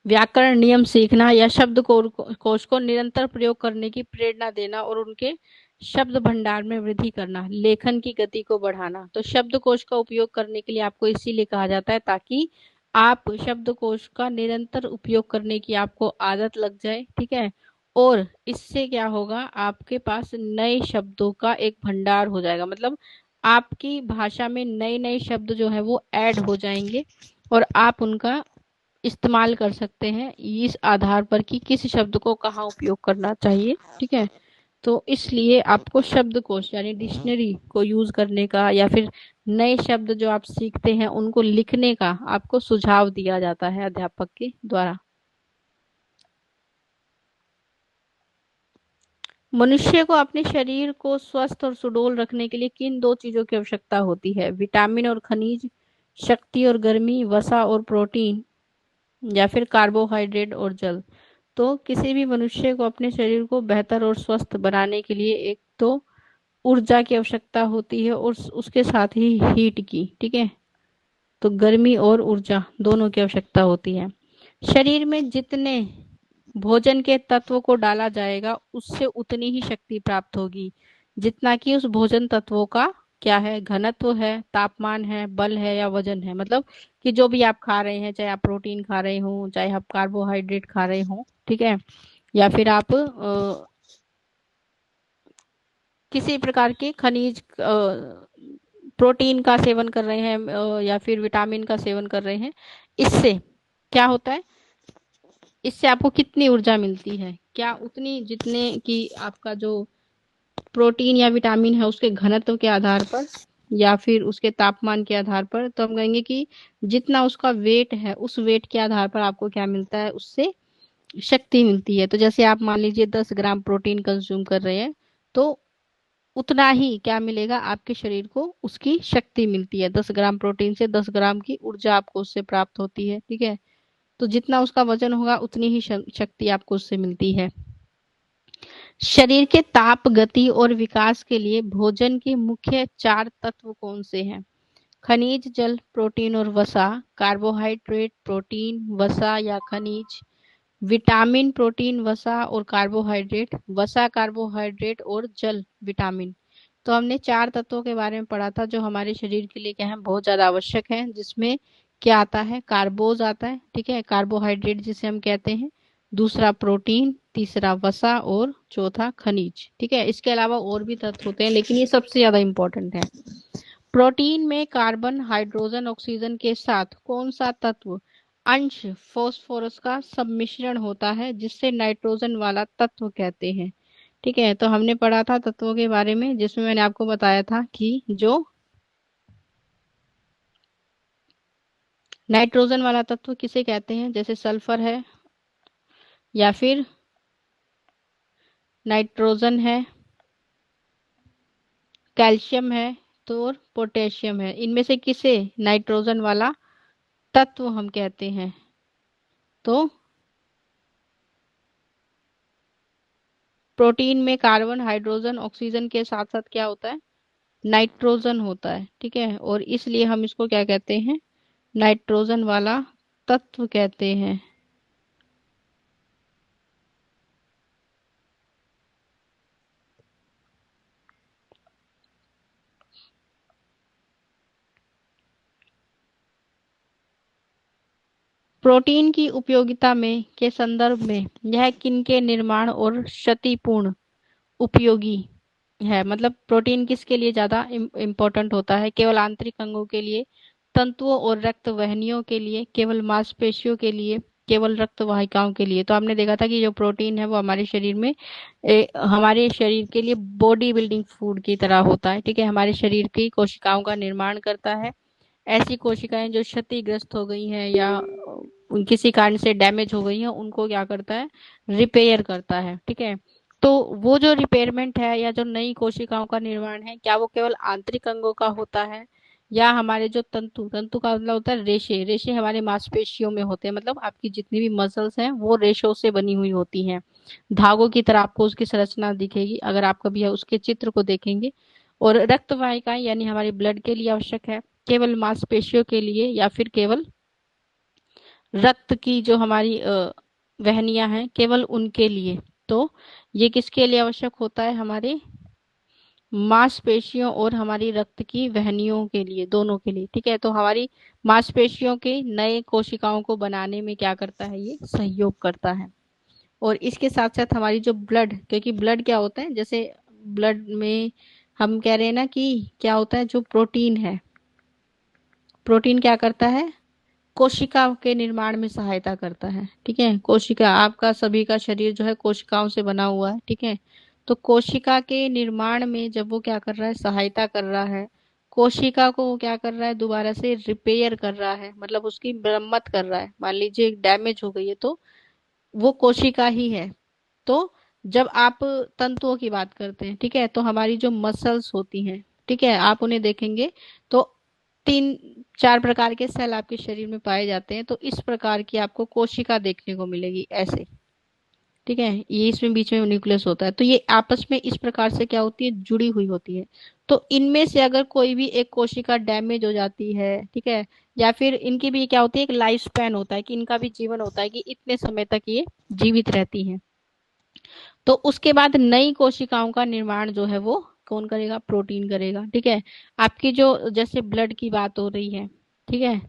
व्याकरण नियम सीखना, या शब्द कोश को निरंतर प्रयोग करने की प्रेरणा देना, और उनके शब्द भंडार में वृद्धि करना, लेखन की गति को बढ़ाना। तो शब्दकोश का उपयोग करने के लिए आपको इसीलिए कहा जाता है ताकि आप शब्दकोश का निरंतर उपयोग करने की आपको आदत लग जाए। ठीक है, और इससे क्या होगा? आपके पास नए शब्दों का एक भंडार हो जाएगा। मतलब आपकी भाषा में नए नए शब्द जो है वो ऐड हो जाएंगे, और आप उनका इस्तेमाल कर सकते हैं इस आधार पर कि किस शब्द को कहाँ उपयोग करना चाहिए। ठीक है, तो इसलिए आपको शब्दकोश यानी डिक्शनरी को यूज करने का, या फिर नए शब्द जो आप सीखते हैं उनको लिखने का आपको सुझाव दिया जाता है अध्यापक के द्वारा। मनुष्य को अपने शरीर को स्वस्थ और सुडौल रखने के लिए किन 2 चीजों की आवश्यकता होती है? विटामिन और खनिज, शक्ति और गर्मी, वसा और प्रोटीन, या फिर कार्बोहाइड्रेट और जल। तो किसी भी मनुष्य को अपने शरीर को बेहतर और स्वस्थ बनाने के लिए एक तो ऊर्जा की आवश्यकता होती है, और उसके साथ ही हीट की। ठीक है, तो गर्मी और ऊर्जा दोनों की आवश्यकता होती है। शरीर में जितने भोजन के तत्व को डाला जाएगा उससे उतनी ही शक्ति प्राप्त होगी जितना कि उस भोजन तत्वों का क्या है? घनत्व है, तापमान है, बल है, या वजन है। मतलब कि जो भी आप खा रहे हैं, चाहे आप प्रोटीन खा रहे हो, चाहे आप कार्बोहाइड्रेट खा रहे हो, ठीक है, या फिर आप किसी प्रकार के खनिज प्रोटीन का सेवन कर रहे हैं या फिर विटामिन का सेवन कर रहे हैं, इससे क्या होता है, इससे आपको कितनी ऊर्जा मिलती है, क्या उतनी जितने कि आपका जो प्रोटीन या विटामिन है उसके घनत्व के आधार पर या फिर उसके तापमान के आधार पर, तो हम कहेंगे कि जितना उसका वेट है उस वेट के आधार पर आपको क्या मिलता है, उससे शक्ति मिलती है। तो जैसे आप मान लीजिए 10 ग्राम प्रोटीन कंज्यूम कर रहे हैं, तो उतना ही क्या मिलेगा आपके शरीर को, उसकी शक्ति मिलती है। 10 ग्राम प्रोटीन से 10 ग्राम की ऊर्जा आपको उससे प्राप्त होती है। ठीक है, तो जितना उसका वजन होगा उतनी ही शक्ति आपको उससे मिलती है। शरीर के ताप, गति और विकास के लिए भोजन के मुख्य 4 तत्व कौन से हैं? खनिज, जल, प्रोटीन और वसा। कार्बोहाइड्रेट, प्रोटीन, वसा या खनिज। विटामिन, प्रोटीन, वसा और कार्बोहाइड्रेट। वसा, कार्बोहाइड्रेट और जल, विटामिन। तो हमने 4 तत्वों के बारे में पढ़ा था जो हमारे शरीर के लिए क्या है, बहुत ज्यादा आवश्यक है, जिसमें क्या आता है, कार्बोज आता है, ठीक है, कार्बोहाइड्रेट जिसे हम कहते हैं, दूसरा प्रोटीन, तीसरा वसा और चौथा खनिज। ठीक है, इसके अलावा और भी तत्व होते हैं लेकिन ये सबसे ज्यादा इंपॉर्टेंट है। प्रोटीन में कार्बन, हाइड्रोजन, ऑक्सीजन के साथ कौन सा तत्व अंश फास्फोरस का सम्मिश्रण होता है, जिससे नाइट्रोजन वाला तत्व कहते हैं? ठीक है, तो हमने पढ़ा था तत्वों के बारे में, जिसमें मैंने आपको बताया था कि जो नाइट्रोजन वाला तत्व किसे कहते हैं, जैसे सल्फर है या फिर नाइट्रोजन है, कैल्शियम है, तो और पोटेशियम है, इनमें से किसे नाइट्रोजन वाला तत्व हम कहते हैं? तो प्रोटीन में कार्बन, हाइड्रोजन, ऑक्सीजन के साथ साथ क्या होता है, नाइट्रोजन होता है। ठीक है, और इसलिए हम इसको क्या कहते हैं, नाइट्रोजन वाला तत्व कहते हैं। प्रोटीन की उपयोगिता में के संदर्भ में यह किनके निर्माण और क्षतिपूर्ण उपयोगी है? मतलब प्रोटीन किसके लिए ज्यादा इम्पोर्टेंट होता है? केवल आंतरिक अंगों के लिए, तंतुओं और रक्त वाहिनियों के लिए, केवल मांसपेशियों के लिए, केवल रक्त वाहिकाओं के लिए? तो हमने देखा था कि जो प्रोटीन है वो हमारे शरीर में हमारे शरीर के लिए बॉडी बिल्डिंग फूड की तरह होता है। ठीक है, हमारे शरीर की कोशिकाओं का निर्माण करता है। ऐसी कोशिकाएं जो क्षतिग्रस्त हो गई हैं या किसी कारण से डैमेज हो गई हैं, उनको क्या करता है, रिपेयर करता है। ठीक है, तो वो जो रिपेयरमेंट है या जो नई कोशिकाओं का निर्माण है, क्या वो केवल आंतरिक अंगों का होता है या हमारे जो तंतु, तंतु का मतलब होता है रेशे, रेशे हमारे मांसपेशियों में होते हैं, मतलब आपकी जितनी भी मसल्स हैं वो रेशों से बनी हुई होती हैं, धागों की तरह आपको उसकी संरचना दिखेगी अगर आप कभी उसके चित्र को देखेंगे। और रक्त वाहिकाएं यानी हमारे ब्लड के लिए आवश्यक है, केवल मांसपेशियों के लिए या फिर केवल रक्त की जो हमारी वहनियां हैं केवल उनके लिए? तो ये किसके लिए आवश्यक होता है, हमारे मांसपेशियों और हमारी रक्त की वहनियों के लिए, दोनों के लिए। ठीक है, तो हमारी मांसपेशियों के नए कोशिकाओं को बनाने में क्या करता है, ये सहयोग करता है। और इसके साथ साथ हमारी जो ब्लड, क्योंकि ब्लड क्या होता है, जैसे ब्लड में हम कह रहे हैं ना कि क्या होता है, जो प्रोटीन है, प्रोटीन क्या करता है, कोशिका के निर्माण में सहायता करता है। ठीक है, कोशिका, आपका सभी का शरीर जो है कोशिकाओं से बना हुआ है। ठीक है, तो कोशिका के निर्माण में जब वो क्या कर रहा है, सहायता कर रहा है, कोशिका को वो क्या कर रहा है, दोबारा से रिपेयर कर रहा है, मतलब उसकी मरम्मत कर रहा है। मान लीजिए डैमेज हो गई है तो वो कोशिका ही है। तो जब आप तंतुओं की बात करते हैं, ठीक है, तो हमारी जो मसल्स होती हैं, ठीक है, आप उन्हें देखेंगे तो 3-4 प्रकार के सेल आपके शरीर में पाए जाते हैं। तो इस प्रकार की आपको कोशिका देखने को मिलेगी ऐसे। ठीक है, ये इसमें बीच में न्यूक्लियस होता है, तो ये आपस में इस प्रकार से क्या होती है, जुड़ी हुई होती है। तो इनमें से अगर कोई भी एक कोशिका डैमेज हो जाती है, ठीक है, या फिर इनकी भी क्या होती है, एक लाइफ स्पैन होता है कि इनका भी जीवन होता है कि इतने समय तक ये जीवित रहती हैं, तो उसके बाद नई कोशिकाओं का निर्माण जो है वो कौन करेगा, प्रोटीन करेगा। ठीक है, आपकी जो जैसे ब्लड की बात हो रही है, ठीक है,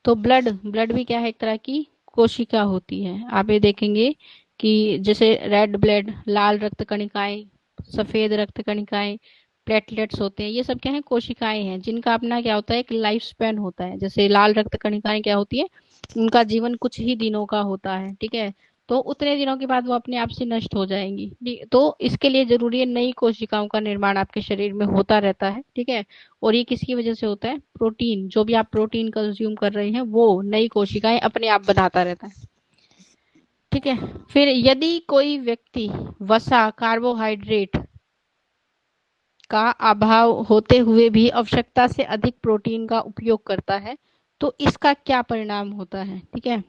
तो ब्लड ब्लड भी क्या है, एक तरह की कोशिका होती है। आप ये देखेंगे कि जैसे रेड ब्लड, लाल रक्त कणिकाएं, सफेद रक्त कणिकाएं, प्लेटलेट्स होते हैं, ये सब क्या है, कोशिकाएं हैं जिनका अपना क्या होता है, एक लाइफ स्पैन होता है। जैसे लाल रक्त कणिकाएं क्या होती है, उनका जीवन कुछ ही दिनों का होता है, ठीक है। तो उतने दिनों के बाद वो अपने आप से नष्ट हो जाएंगी। तो इसके लिए जरूरी है नई कोशिकाओं का निर्माण आपके शरीर में होता रहता है, ठीक है। और ये किसकी वजह से होता है, प्रोटीन, जो भी आप प्रोटीन कंज्यूम कर रहे हैं वो नई कोशिकाएं अपने आप बनाता रहता है, ठीक है। फिर यदि कोई व्यक्ति वसा, कार्बोहाइड्रेट का अभाव होते हुए भी आवश्यकता से अधिक प्रोटीन का उपयोग करता है तो इसका क्या परिणाम होता है, ठीक है।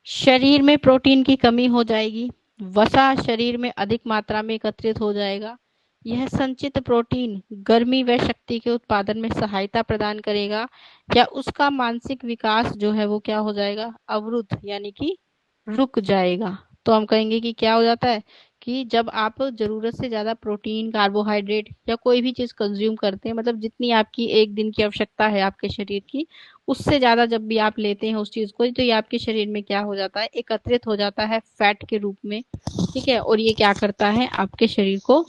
शरीर में प्रोटीन की कमी हो जाएगी, वसा शरीर में अधिक मात्रा में एकत्रित हो जाएगा। यह संचित प्रोटीन गर्मी व शक्ति के उत्पादन में सहायता प्रदान करेगा, या उसका मानसिक विकास जो है वो क्या हो जाएगा, अवरुद्ध यानी कि रुक जाएगा। तो हम कहेंगे कि क्या हो जाता है कि जब आप जरूरत से ज्यादा प्रोटीन, कार्बोहाइड्रेट या कोई भी चीज कंज्यूम करते हैं, मतलब जितनी आपकी एक दिन की आवश्यकता है आपके शरीर की, उससे ज्यादा जब भी आप लेते हैं उस चीज को, तो ये आपके शरीर में क्या हो जाता है, एकत्रित हो जाता है फैट के रूप में, ठीक है। और ये क्या करता है, आपके शरीर को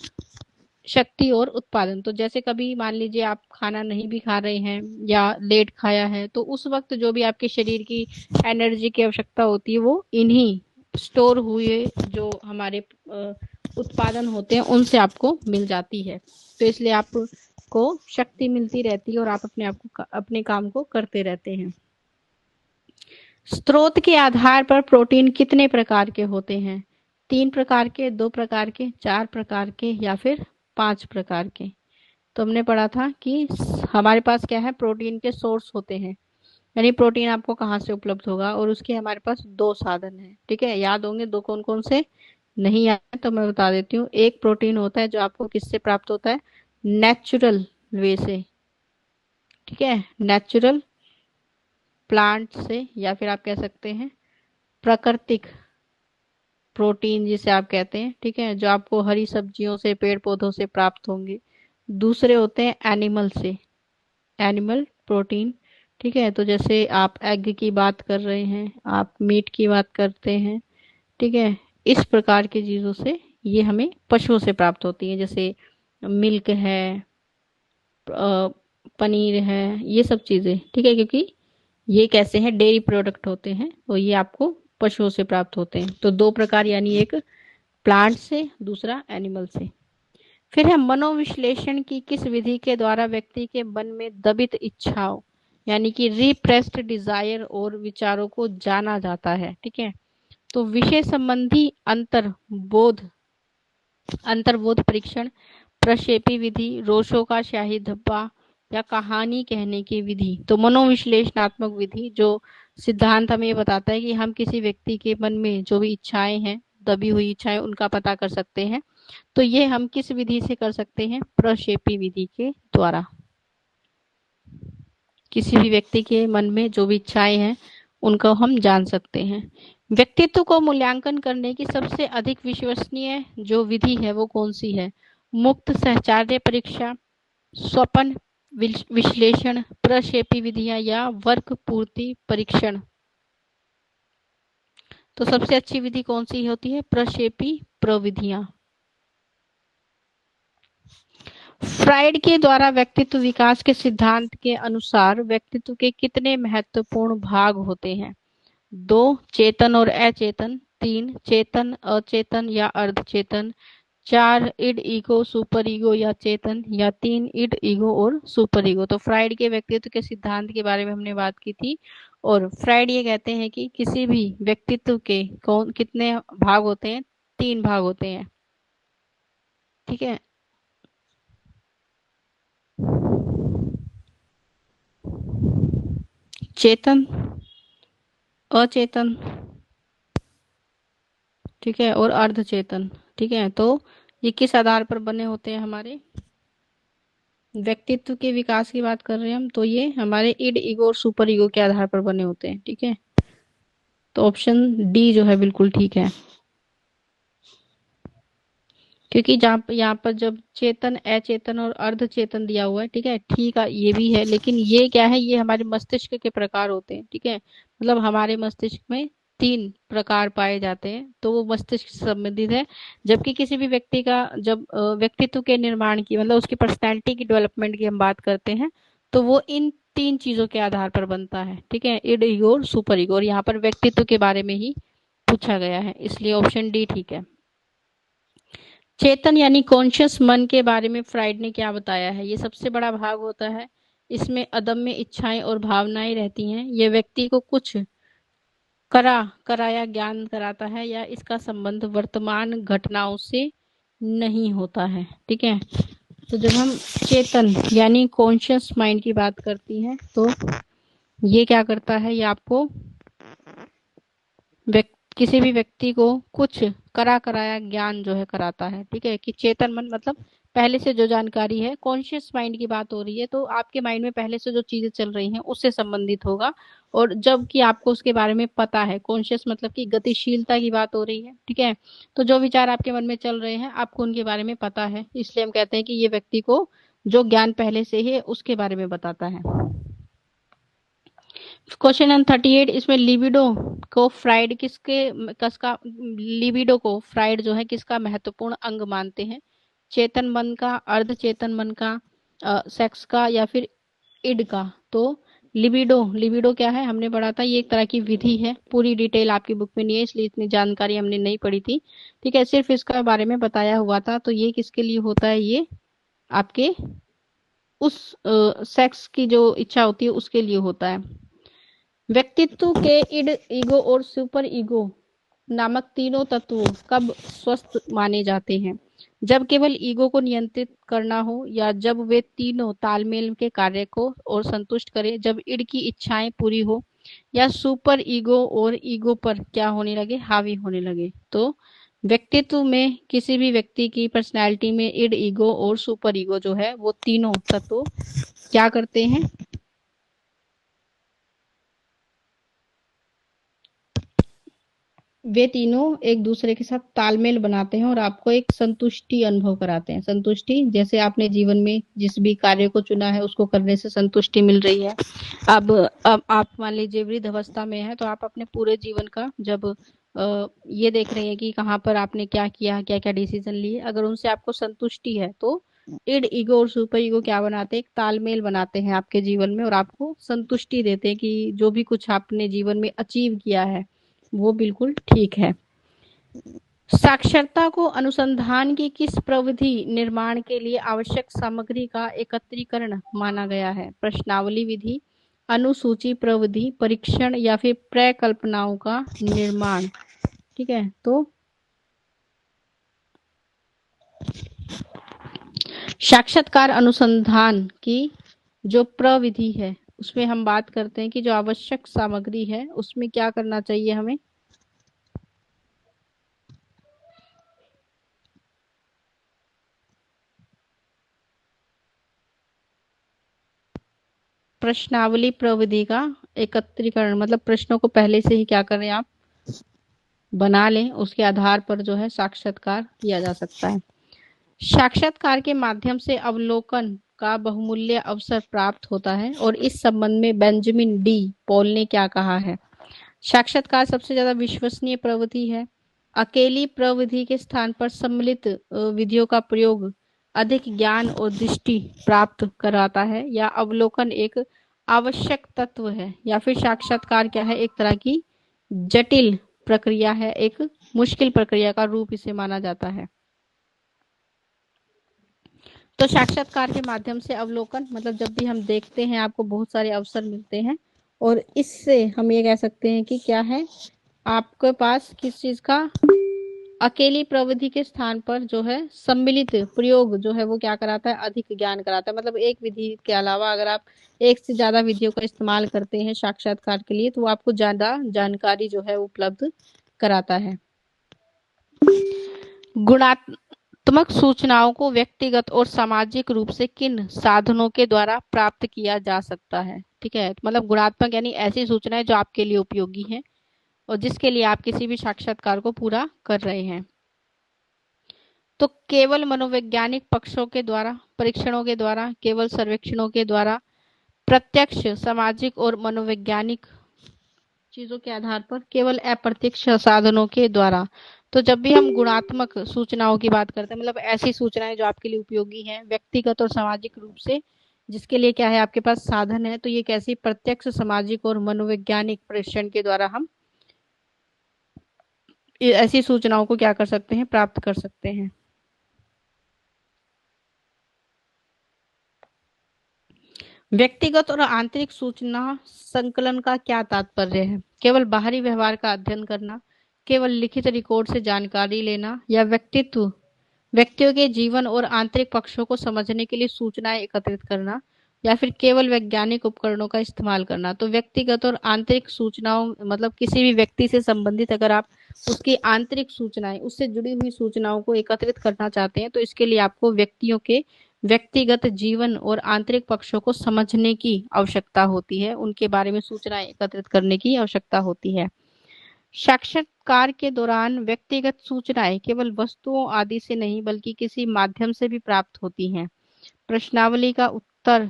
शक्ति और उत्पादन। तो जैसे कभी मान लीजिए आप खाना नहीं भी खा रहे हैं या लेट खाया है, तो उस वक्त जो भी आपके शरीर की एनर्जी की आवश्यकता होती है वो इन्हीं स्टोर हुए जो हमारे उत्पादन होते हैं उनसे आपको मिल जाती है। तो इसलिए आपको शक्ति मिलती रहती है और आप अपने आप को, अपने काम को करते रहते हैं। स्रोत के आधार पर प्रोटीन कितने प्रकार के होते हैं, 3 प्रकार के, 2 प्रकार के, 4 प्रकार के या फिर 5 प्रकार के। तो हमने पढ़ा था कि हमारे पास क्या है, प्रोटीन के सोर्स होते हैं, यानी प्रोटीन आपको कहाँ से उपलब्ध होगा, और उसके हमारे पास 2 साधन हैं, ठीक है। याद होंगे 2 कौन कौन से, नहीं याद तो मैं बता देती हूँ। एक प्रोटीन होता है जो आपको किससे प्राप्त होता है, नेचुरल वे से, ठीक है, नेचुरल प्लांट से, या फिर आप कह सकते हैं प्राकृतिक प्रोटीन जिसे आप कहते हैं, ठीक है, जो आपको हरी सब्जियों से, पेड़ पौधों से प्राप्त होंगे। दूसरे होते हैं एनिमल से, एनिमल प्रोटीन, ठीक है। तो जैसे आप एग की बात कर रहे हैं, आप मीट की बात करते हैं, ठीक है। इस प्रकार की चीजों से ये हमें पशुओं से प्राप्त होती है, जैसे मिल्क है, पनीर है, ये सब चीजें, ठीक है, क्योंकि ये कैसे हैं, डेयरी प्रोडक्ट होते हैं, तो ये आपको पशुओं से प्राप्त होते हैं। तो 2 प्रकार, यानी एक प्लांट से, दूसरा एनिमल से। फिर है मनोविश्लेषण की किस विधि के द्वारा व्यक्ति के मन में दबित इच्छाओं यानी कि रिप्रेस्ड डिजायर और विचारों को जाना जाता है, ठीक है। तो विषय संबंधी अंतर्बोध परीक्षण, प्रक्षेपी विधि, रोशो का शाही धब्बा या कहानी कहने की विधि। तो मनोविश्लेषणात्मक विधि जो सिद्धांत हमें ये बताता है कि हम किसी व्यक्ति के मन में जो भी इच्छाएं हैं, दबी हुई इच्छाएं, उनका पता कर सकते हैं। तो ये हम किस विधि से कर सकते हैं, प्रक्षेपी विधि के द्वारा। किसी भी व्यक्ति के मन में जो भी इच्छाएं हैं उनको हम जान सकते हैं। व्यक्तित्व को मूल्यांकन करने की सबसे अधिक विश्वसनीय जो विधि है वो कौन सी है, मुक्त सहचार्य परीक्षा, स्वपन विश्लेषण, प्रक्षेपी विधियां या वर्क पूर्ति परीक्षण। तो सबसे अच्छी विधि कौन सी होती है, प्रक्षेपी प्रविधियां। फ्राइड के द्वारा व्यक्तित्व विकास के सिद्धांत के अनुसार व्यक्तित्व के कितने महत्वपूर्ण भाग होते हैं, 2 चेतन और अचेतन, 3 चेतन, अचेतन या अर्धचेतन, 4 इड ईगो सुपर ईगो या चेतन, या 3 इड ईगो और सुपर ईगो। तो फ्राइड के व्यक्तित्व के सिद्धांत के बारे में हमने बात की थी, और फ्राइड ये कहते हैं कि किसी भी व्यक्तित्व के कितने भाग होते हैं, 3 भाग होते हैं, ठीक है। चेतन, अचेतन, ठीक है, और अर्धचेतन, ठीक है। तो ये किस आधार पर बने होते हैं, हमारे व्यक्तित्व के विकास की बात कर रहे हैं हम, तो ये हमारे इड ईगो और सुपर ईगो के आधार पर बने होते हैं, ठीक है। तो ऑप्शन डी जो है बिल्कुल ठीक है, क्योंकि जहाँ यहाँ पर जब चेतन, अचेतन और अर्धचेतन दिया हुआ है, ठीक है, ठीक है, ये भी है, लेकिन ये क्या है, ये हमारे मस्तिष्क के प्रकार होते हैं, ठीक है। मतलब हमारे मस्तिष्क में 3 प्रकार पाए जाते हैं तो वो मस्तिष्क से संबंधित है। जबकि किसी भी व्यक्ति का जब व्यक्तित्व के निर्माण की मतलब उसकी पर्सनैलिटी की डेवलपमेंट की हम बात करते हैं तो वो इन 3 चीजों के आधार पर बनता है। ठीक है, इड ईगो और सुपर ईगो, और यहाँ पर व्यक्तित्व के बारे में ही पूछा गया है, इसलिए ऑप्शन डी ठीक है। चेतन यानी कॉन्शियस मन के बारे में फ्राइड ने क्या बताया है? ये सबसे बड़ा भाग होता है, इसमें अदम्य इच्छाएं और भावनाएं रहती हैं। ये व्यक्ति को कुछ कराया ज्ञान कराता है या इसका संबंध वर्तमान घटनाओं से नहीं होता है। ठीक है, तो जब हम चेतन यानी कॉन्शियस माइंड की बात करती हैं तो ये क्या करता है, ये आपको किसी भी व्यक्ति को कुछ कराया ज्ञान जो है कराता है। ठीक है, कि चेतन मन मतलब पहले से जो जानकारी है, कॉन्शियस माइंड की बात हो रही है तो आपके माइंड में पहले से जो चीजें चल रही हैं उससे संबंधित होगा, और जब कि आपको उसके बारे में पता है, कॉन्शियस मतलब कि गतिशीलता की बात हो रही है। ठीक है, तो जो विचार आपके मन में चल रहे हैं आपको उनके बारे में पता है, इसलिए हम कहते हैं कि ये व्यक्ति को जो ज्ञान पहले से ही है उसके बारे में बताता है। क्वेश्चन नंबर 38, इसमें लिबिडो को फ्राइड किसका लिबिडो को फ्राइड जो है किसका महत्वपूर्ण अंग मानते हैं? चेतन मन का, अर्ध चेतन मन का, सेक्स का, या फिर इड का? तो लिबिडो क्या है हमने पढ़ा था, ये एक तरह की विधि है, पूरी डिटेल आपकी बुक में नहीं है इसलिए इतनी जानकारी हमने नहीं पढ़ी थी। ठीक है, सिर्फ इसका बारे में बताया हुआ था। तो ये किसके लिए होता है? ये आपके उस सेक्स की जो इच्छा होती है उसके लिए होता है। व्यक्तित्व के इड, ईगो और सुपर ईगो नामक तीनों तत्व कब स्वस्थ माने जाते हैं? जब केवल ईगो को नियंत्रित करना हो, या जब वे तीनों तालमेल के कार्य को और संतुष्ट करें, जब इड की इच्छाएं पूरी हो, या सुपर ईगो और ईगो पर क्या होने लगे, हावी होने लगे। तो व्यक्तित्व में किसी भी व्यक्ति की पर्सनैलिटी में इड, ईगो और सुपर ईगो जो है वो तीनों तत्व क्या करते हैं? वे तीनों एक दूसरे के साथ तालमेल बनाते हैं और आपको एक संतुष्टि अनुभव कराते हैं। संतुष्टि, जैसे आपने जीवन में जिस भी कार्य को चुना है उसको करने से संतुष्टि मिल रही है। अब आप मान लीजिए वृद्ध अवस्था में है तो आप अपने पूरे जीवन का जब ये देख रहे हैं कि कहाँ पर आपने क्या किया, क्या क्या डिसीजन लिए, अगर उनसे आपको संतुष्टि है तो इड, ईगो और सुपर ईगो क्या बनाते हैं? एक तालमेल बनाते हैं आपके जीवन में और आपको संतुष्टि देते हैं कि जो भी कुछ आपने जीवन में अचीव किया है वो बिल्कुल ठीक है। साक्षरता को अनुसंधान की किस प्रविधि निर्माण के लिए आवश्यक सामग्री का एकत्रीकरण माना गया है? प्रश्नावली विधि, अनुसूची प्रविधि, परीक्षण, या फिर प्रकल्पनाओं का निर्माण? ठीक है, तो साक्षात्कार अनुसंधान की जो प्रविधि है उसमें हम बात करते हैं कि जो आवश्यक सामग्री है उसमें क्या करना चाहिए हमें? प्रश्नावली प्रविधि का एकत्रीकरण मतलब प्रश्नों को पहले से ही क्या करें, आप बना लें, उसके आधार पर जो है साक्षात्कार किया जा सकता है। साक्षात्कार के माध्यम से अवलोकन का बहुमूल्य अवसर प्राप्त होता है, और इस संबंध में बेंजामिन डी पॉल ने क्या कहा है? साक्षात्कार सबसे ज्यादा विश्वसनीय प्रविधि है। अकेली प्रविधि के स्थान पर सम्मिलित विधियों का प्रयोग अधिक ज्ञान और दृष्टि प्राप्त कराता है, या अवलोकन एक आवश्यक तत्व है, या फिर साक्षात्कार क्या है? एक तरह की जटिल प्रक्रिया है, एक मुश्किल प्रक्रिया का रूप इसे माना जाता है। तो साक्षात्कार के माध्यम से अवलोकन मतलब जब भी हम देखते हैं आपको बहुत सारे अवसर मिलते हैं, और इससे हम ये कह सकते हैं कि क्या है, आपके पास किस चीज का अकेली प्रविधि के स्थान पर जो है सम्मिलित प्रयोग जो है वो क्या कराता है? अधिक ज्ञान कराता है। मतलब एक विधि के अलावा अगर आप एक से ज्यादा विधियों का इस्तेमाल करते हैं साक्षात्कार के लिए तो वो आपको ज्यादा जानकारी जो है उपलब्ध कराता है। गुणात्मक सूचनाओं को व्यक्तिगत और सामाजिक रूप से किन साधनों के द्वारा प्राप्त किया जा सकता है? ठीक है, मतलब गुणात्मक यानी ऐसी सूचनाएं जो आपके लिए उपयोगी हैं और जिसके लिए आप किसी भी साक्षात्कार को पूरा कर रहे हैं। तो केवल मनोवैज्ञानिक पक्षों के द्वारा, परीक्षणों के द्वारा, केवल सर्वेक्षणों के द्वारा, प्रत्यक्ष, सामाजिक और मनोवैज्ञानिक चीजों के आधार पर, केवल अप्रत्यक्ष साधनों के द्वारा। तो जब भी हम गुणात्मक सूचनाओं की बात करते हैं, मतलब ऐसी सूचनाएं जो आपके लिए उपयोगी हैं व्यक्तिगत और सामाजिक रूप से, जिसके लिए क्या है आपके पास साधन है, तो ये कैसी प्रत्यक्ष सामाजिक और मनोवैज्ञानिक परीक्षण के द्वारा हम ऐसी सूचनाओं को क्या कर सकते हैं, प्राप्त कर सकते हैं। व्यक्तिगत और आंतरिक सूचना संकलन का क्या तात्पर्य है? केवल बाहरी व्यवहार का अध्ययन करना, केवल लिखित रिकॉर्ड से जानकारी लेना, या व्यक्तियों के जीवन और आंतरिक पक्षों को समझने के लिए सूचनाएं एकत्रित करना, या फिर केवल वैज्ञानिक उपकरणों का इस्तेमाल करना। तो व्यक्तिगत और आंतरिक सूचनाओं मतलब किसी भी व्यक्ति से संबंधित अगर आप उसकी आंतरिक सूचनाएं, उससे जुड़ी हुई सूचनाओं को एकत्रित करना चाहते हैं, तो इसके लिए आपको व्यक्तियों के व्यक्तिगत जीवन और आंतरिक पक्षों को समझने की आवश्यकता होती है, उनके बारे में सूचनाएं एकत्रित करने की आवश्यकता होती है। साक्षात्कार के दौरान व्यक्तिगत सूचनाएं केवल वस्तुओं आदि से नहीं बल्कि किसी माध्यम से भी प्राप्त होती हैं। प्रश्नावली का उत्तर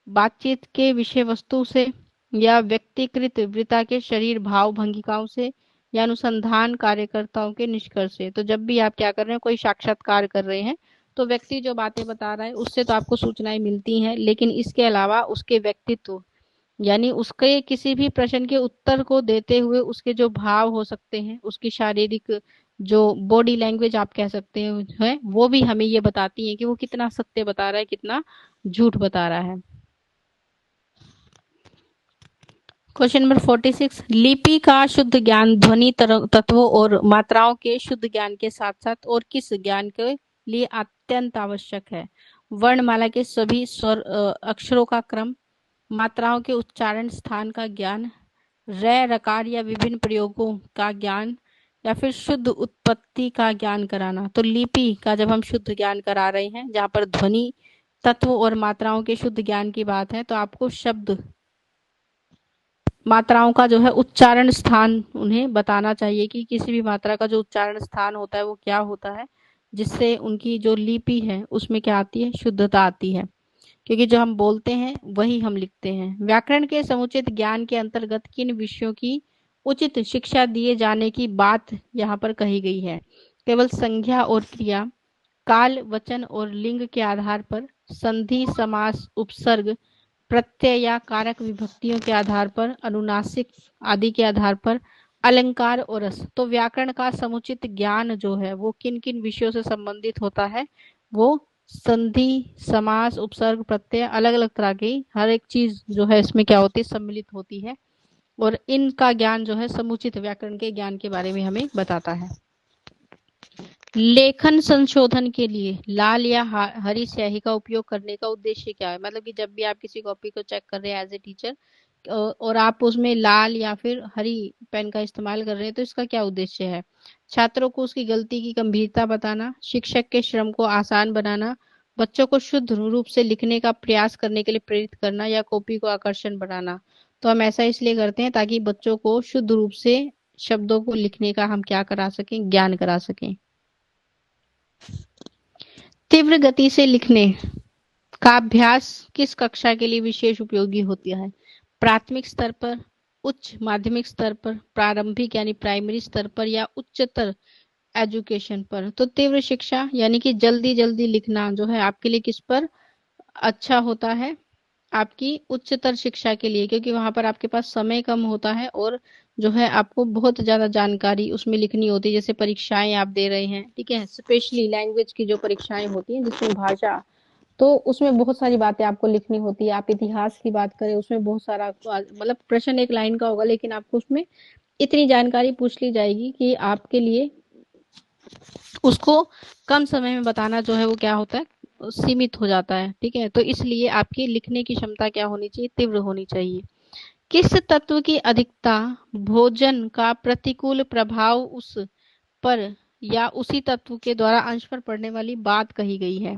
बातचीत के विषय वस्तु से, या व्यक्तिकृत वृत्ता के शरीर भाव भंगिकाओं से, या अनुसंधान कार्यकर्ताओं के निष्कर्ष से। तो जब भी आप क्या कर रहे हैं, कोई साक्षात्कार कर रहे हैं, तो व्यक्ति जो बातें बता रहा है उससे तो आपको सूचनाएं मिलती हैं, लेकिन इसके अलावा उसके व्यक्तित्व यानी उसके किसी भी प्रश्न के उत्तर को देते हुए उसके जो भाव हो सकते हैं, उसकी शारीरिक जो बॉडी लैंग्वेज आप कह सकते हैं, वो भी हमें ये बताती है कि वो कितना सत्य बता रहा है, कितना झूठ बता रहा है। क्वेश्चन नंबर 46, लिपि का शुद्ध ज्ञान ध्वनि तत्वों और मात्राओं के शुद्ध ज्ञान के साथ साथ और किस ज्ञान के लिए अत्यंत आवश्यक है? वर्णमाला के सभी स्वर अक्षरों का क्रम, मात्राओं के उच्चारण स्थान का ज्ञान, रै रकार या विभिन्न प्रयोगों का ज्ञान, या फिर शुद्ध उत्पत्ति का ज्ञान कराना। तो लिपि का जब हम शुद्ध ज्ञान करा रहे हैं, जहां पर ध्वनि तत्व और मात्राओं के शुद्ध ज्ञान की बात है, तो आपको शब्द मात्राओं का जो है उच्चारण स्थान उन्हें बताना चाहिए कि किसी भी मात्रा का जो उच्चारण स्थान होता है वो क्या होता है, जिससे उनकी जो लिपि है उसमें क्या आती है, शुद्धता आती है, क्योंकि जो हम बोलते हैं वही हम लिखते हैं। व्याकरण के समुचित ज्ञान के अंतर्गत किन विषयों की उचित शिक्षा दिए जाने की बात यहाँ पर कही गई है? केवल संज्ञा और क्रिया, काल वचन और लिंग के आधार पर, संधि समास उपसर्ग प्रत्यय या कारक विभक्तियों के आधार पर, अनुनासिक आदि के आधार पर, अलंकार और रस। तो व्याकरण का समुचित ज्ञान जो है वो किन किन विषयों से संबंधित होता है? वो संधि समास उपसर्ग प्रत्यय, अलग अलग तरह की हर एक चीज जो है इसमें क्या होती है, सम्मिलित होती है, और इनका ज्ञान जो है समुचित व्याकरण के ज्ञान के बारे में हमें बताता है। लेखन संशोधन के लिए लाल या हरी स्याही का उपयोग करने का उद्देश्य क्या है? मतलब कि जब भी आप किसी कॉपी को चेक कर रहे हैं एज ए टीचर और आप उसमें लाल या फिर हरी पेन का इस्तेमाल कर रहे हैं, तो इसका क्या उद्देश्य है? छात्रों को उसकी गलती की गंभीरता बताना, शिक्षक के श्रम को आसान बनाना, बच्चों को शुद्ध रूप से लिखने का प्रयास करने के लिए प्रेरित करना, या कॉपी को आकर्षण बनाना। तो हम ऐसा इसलिए करते हैं ताकि बच्चों को शुद्ध रूप से शब्दों को लिखने का हम क्या करा सकें, ज्ञान करा सकें। तीव्र गति से लिखने का अभ्यास किस कक्षा के लिए विशेष उपयोगी होता है? प्राथमिक स्तर पर, उच्च माध्यमिक स्तर पर, प्रारंभिक यानी प्राइमरी स्तर पर, या उच्चतर एजुकेशन पर? तो तीव्र शिक्षा यानी कि जल्दी जल्दी लिखना जो है आपके लिए किस पर अच्छा होता है? आपकी उच्चतर शिक्षा के लिए, क्योंकि वहां पर आपके पास समय कम होता है और जो है आपको बहुत ज्यादा जानकारी उसमें लिखनी होती है, जैसे परीक्षाएं आप दे रहे हैं, ठीक है, स्पेशली लैंग्वेज की जो परीक्षाएं होती हैं जिसमें भाषा, तो उसमें बहुत सारी बातें आपको लिखनी होती है। आप इतिहास की बात करें, उसमें बहुत सारा मतलब प्रश्न एक लाइन का होगा, लेकिन आपको उसमें इतनी जानकारी पूछ ली जाएगी कि आपके लिए उसको कम समय में बताना जो है वो क्या होता है, सीमित हो जाता है, ठीक है। तो इसलिए आपकी लिखने की क्षमता क्या होनी चाहिए, तीव्र होनी चाहिए। किस तत्व की अधिकता भोजन का प्रतिकूल प्रभाव उस पर या उसी तत्व के द्वारा अंश पर पड़ने वाली बात कही गई है?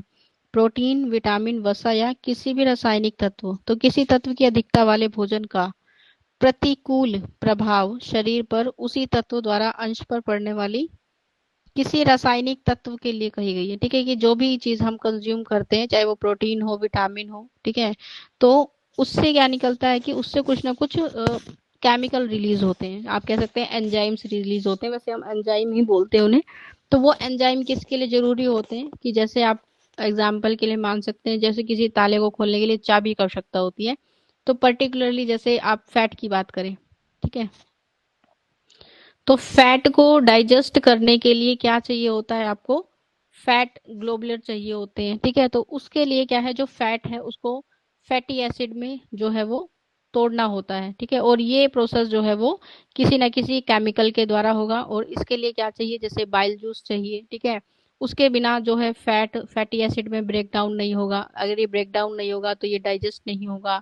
प्रोटीन, विटामिन, वसा, या किसी भी रासायनिक तत्व? तो किसी तत्व की अधिकता वाले भोजन का प्रतिकूल प्रभाव शरीर पर उसी तत्व द्वारा अंश पर पड़ने वाली किसी रासायनिक तत्व के लिए कही गई है, ठीक है, कि जो भी चीज हम कंज्यूम करते हैं, चाहे वो प्रोटीन हो, विटामिन हो, ठीक है, तो उससे क्या निकलता है कि उससे कुछ ना कुछ केमिकल रिलीज होते हैं, आप कह सकते हैं एंजाइम्स रिलीज होते हैं, वैसे हम एंजाइम ही बोलते हैं उन्हें। तो वो एंजाइम किसके लिए जरूरी होते हैं कि जैसे आप एग्जाम्पल के लिए मान सकते हैं, जैसे किसी ताले को खोलने के लिए चाबी की आवश्यकता होती है, तो पर्टिकुलरली जैसे आप फैट की बात करें, ठीक है, तो फैट को डाइजेस्ट करने के लिए क्या चाहिए होता है आपको, फैट ग्लोबुलर चाहिए होते हैं, ठीक है। तो उसके लिए क्या है, जो फैट है उसको फैटी एसिड में जो है वो तोड़ना होता है, ठीक है। और ये प्रोसेस जो है वो किसी ना किसी केमिकल के द्वारा होगा, और इसके लिए क्या चाहिए, जैसे बाइल जूस चाहिए, ठीक है। उसके बिना जो है फैटी एसिड में ब्रेक डाउन नहीं होगा, अगर ये ब्रेक डाउन नहीं होगा तो ये डाइजेस्ट नहीं होगा,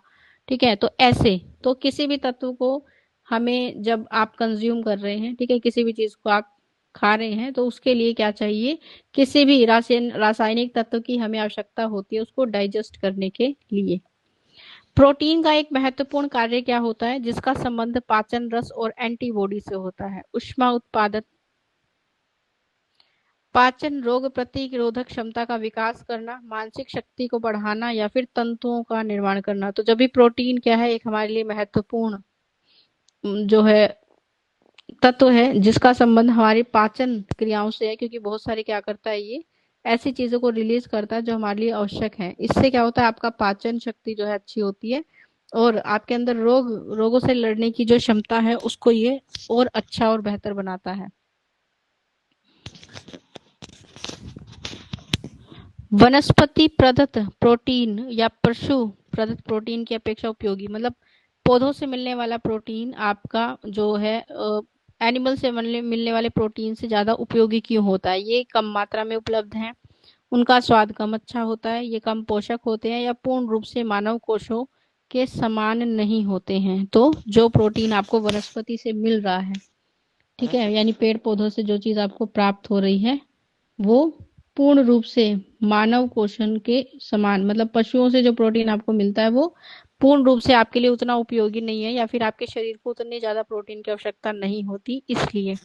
ठीक है। तो ऐसे, तो किसी भी तत्व को हमें जब आप कंज्यूम कर रहे हैं, ठीक है, किसी भी चीज को आप खा रहे हैं, तो उसके लिए क्या चाहिए, किसी भी रासायनिक तत्व की हमें आवश्यकता होती है उसको डाइजेस्ट करने के लिए। प्रोटीन का एक महत्वपूर्ण कार्य क्या होता है जिसका संबंध पाचन रस और एंटीबॉडी से होता है, ऊष्मा उत्पादन, पाचन, रोग प्रतिरोधक क्षमता का विकास करना, मानसिक शक्ति को बढ़ाना, या फिर तंतुओं का निर्माण करना। तो जब भी प्रोटीन क्या है, एक हमारे लिए महत्वपूर्ण जो है तत्व है जिसका संबंध हमारी पाचन क्रियाओं से है, क्योंकि बहुत सारे क्या करता है, ये ऐसी चीजों को रिलीज करता है जो हमारे लिए आवश्यक है। इससे क्या होता है, आपका पाचन शक्ति जो है अच्छी होती है, और आपके अंदर रोगों से लड़ने की जो क्षमता है उसको ये और अच्छा और बेहतर बनाता है। वनस्पति प्रदत्त प्रोटीन या पशु प्रदत्त प्रोटीन की अपेक्षा उपयोगी, मतलब पौधों से मिलने वाला प्रोटीन आपका जो है एनिमल से मिलने वाले प्रोटीन से ज्यादा उपयोगी क्यों होता है, ये कम मात्रा में उपलब्ध है, उनका स्वाद कम अच्छा होता है, ये कम पोषक होते हैं, या पूर्ण रूप से मानव कोशों के समान नहीं होते हैं। तो जो प्रोटीन आपको वनस्पति से मिल रहा है, ठीक है, यानी पेड़ पौधों से जो चीज आपको प्राप्त हो रही है वो पूर्ण रूप से मानव पोषण के समान, मतलब पशुओं से जो प्रोटीन आपको मिलता है वो पूर्ण रूप से आपके लिए उतना उपयोगी नहीं है, या फिर आपके शरीर को उतनी ज्यादा प्रोटीन की आवश्यकता नहीं होती। इसलिए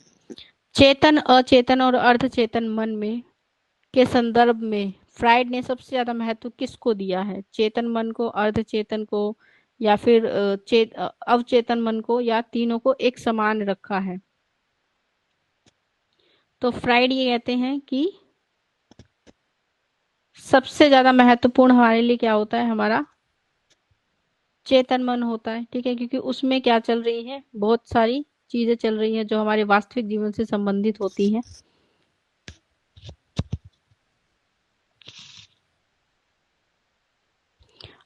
चेतन, अचेतन और अर्धचेतन मन में के संदर्भ में फ्राइड ने सबसे ज्यादा महत्व किसको दिया है, चेतन मन को, अर्धचेतन को, या फिर अवचेतन मन को, या तीनों को एक समान रखा है। तो फ्राइड ये कहते हैं कि सबसे ज्यादा महत्वपूर्ण हमारे लिए क्या होता है, हमारा चेतन मन होता है, ठीक है, क्योंकि उसमें क्या चल रही है, बहुत सारी चीजें चल रही हैं जो हमारे वास्तविक जीवन से संबंधित होती हैं।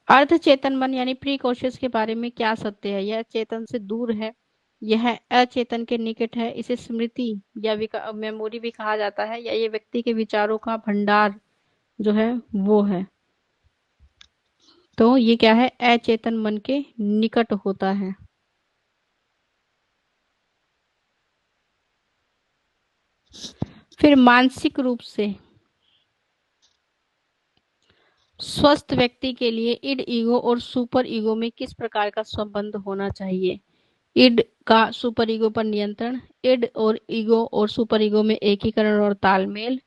अर्धचेतन मन यानी प्री कॉन्शियस के बारे में क्या सत्य है, यह चेतन से दूर है, यह अचेतन के निकट है, इसे स्मृति या मेमोरी भी कहा जाता है, या ये व्यक्ति के विचारों का भंडार जो है वो है। तो ये क्या है, अचेतन मन के निकट होता है। फिर मानसिक रूप से स्वस्थ व्यक्ति के लिए इड ईगो और सुपर ईगो में किस प्रकार का संबंध होना चाहिए, इड का सुपर ईगो पर नियंत्रण, इड और ईगो और सुपर ईगो में एकीकरण और तालमेल,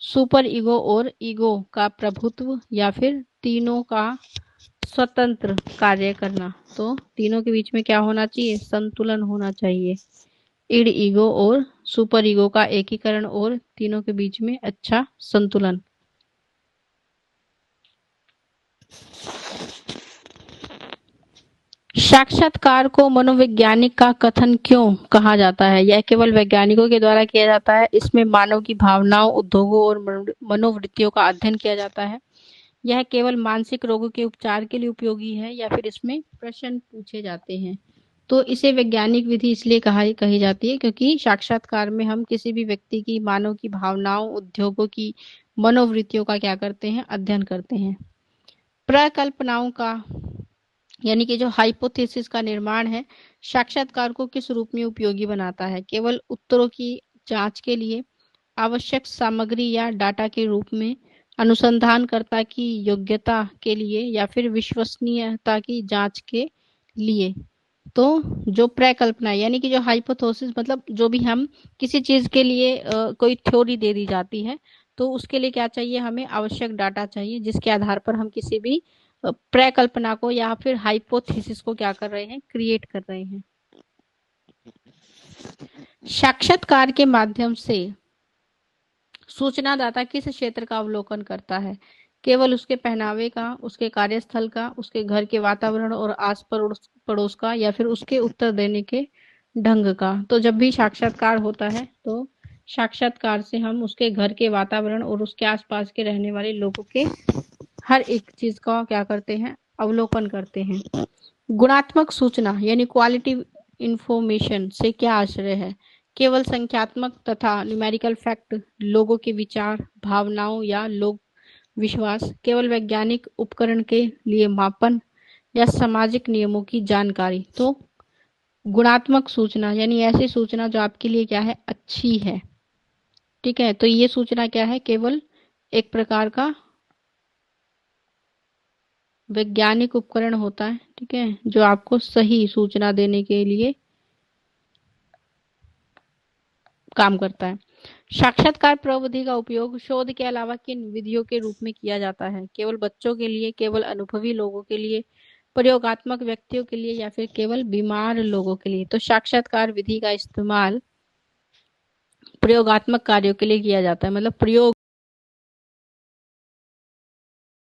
सुपर ईगो और ईगो का प्रभुत्व, या फिर तीनों का स्वतंत्र कार्य करना। तो तीनों के बीच में क्या होना चाहिए, संतुलन होना चाहिए, इड ईगो और सुपर ईगो का एकीकरण और तीनों के बीच में अच्छा संतुलन। साक्षात्कार को मनोवैज्ञानिक का कथन क्यों कहा जाता है, यह केवल वैज्ञानिकों के द्वारा किया जाता है, इसमें मानव की भावनाओं, उद्योगों और मनोवृत्तियों का अध्ययन किया जाता है, यह केवल मानसिक रोगों के उपचार के लिए उपयोगी है, या फिर इसमें प्रश्न पूछे जाते हैं। तो इसे वैज्ञानिक विधि इसलिए कही जाती है क्योंकि साक्षात्कार में हम किसी भी व्यक्ति की, मानव की भावनाओं, उद्योगों की, मनोवृत्तियों का क्या करते हैं, अध्ययन करते हैं। प्रकल्पनाओं का यानी कि जो हाइपोथेसिस का निर्माण है, साक्षात्कार को किस रूप में उपयोगी बनाता है, केवल उत्तरों की जांच के लिए, आवश्यक सामग्री या डाटा के रूप में, अनुसंधानकर्ता की योग्यता के लिए, या फिर विश्वसनीयता की जांच के लिए। तो जो प्रकल्पना यानी कि जो हाइपोथेसिस, मतलब जो भी हम किसी चीज के लिए कोई थ्योरी दे दी जाती है, तो उसके लिए क्या चाहिए, हमें आवश्यक डाटा चाहिए जिसके आधार पर हम किसी भी प्रकल्पना को या फिर हाइपोथेसिस को क्या कर रहे हैं, क्रिएट कर रहे हैं। साक्षात्कार के माध्यम से सूचनादाता किस क्षेत्र का अवलोकन करता है? केवल उसके पहनावे का, उसके कार्यस्थल का, उसके घर के वातावरण और आस पड़ोस पड़ोस का, या फिर उसके उत्तर देने के ढंग का? तो जब भी साक्षात्कार होता है तो साक्षात्कार से हम उसके घर के वातावरण और उसके आसपास के रहने वाले लोगों के हर एक चीज का क्या करते हैं, अवलोकन करते हैं। गुणात्मक सूचना यानी क्वालिटी इंफॉर्मेशन से क्या आशय है? केवल संख्यात्मक तथा न्यूमेरिकल फैक्ट, लोगों के विचार, भावनाओं या लोक विश्वास, केवल वैज्ञानिक उपकरण के लिए मापन या सामाजिक नियमों की जानकारी। तो गुणात्मक सूचना यानी ऐसी सूचना जो आपके लिए क्या है, अच्छी है। ठीक है, तो ये सूचना क्या है, केवल एक प्रकार का वैज्ञानिक उपकरण होता है। ठीक है, जो आपको सही सूचना देने के लिए काम करता है। साक्षात्कार प्रविधि का उपयोग शोध के अलावा किन विधियों के रूप में किया जाता है? केवल बच्चों के लिए, केवल अनुभवी लोगों के लिए, प्रयोगात्मक व्यक्तियों के लिए, या फिर केवल बीमार लोगों के लिए? तो साक्षात्कार विधि का इस्तेमाल प्रयोगात्मक कार्यों के लिए किया जाता है, मतलब प्रयोग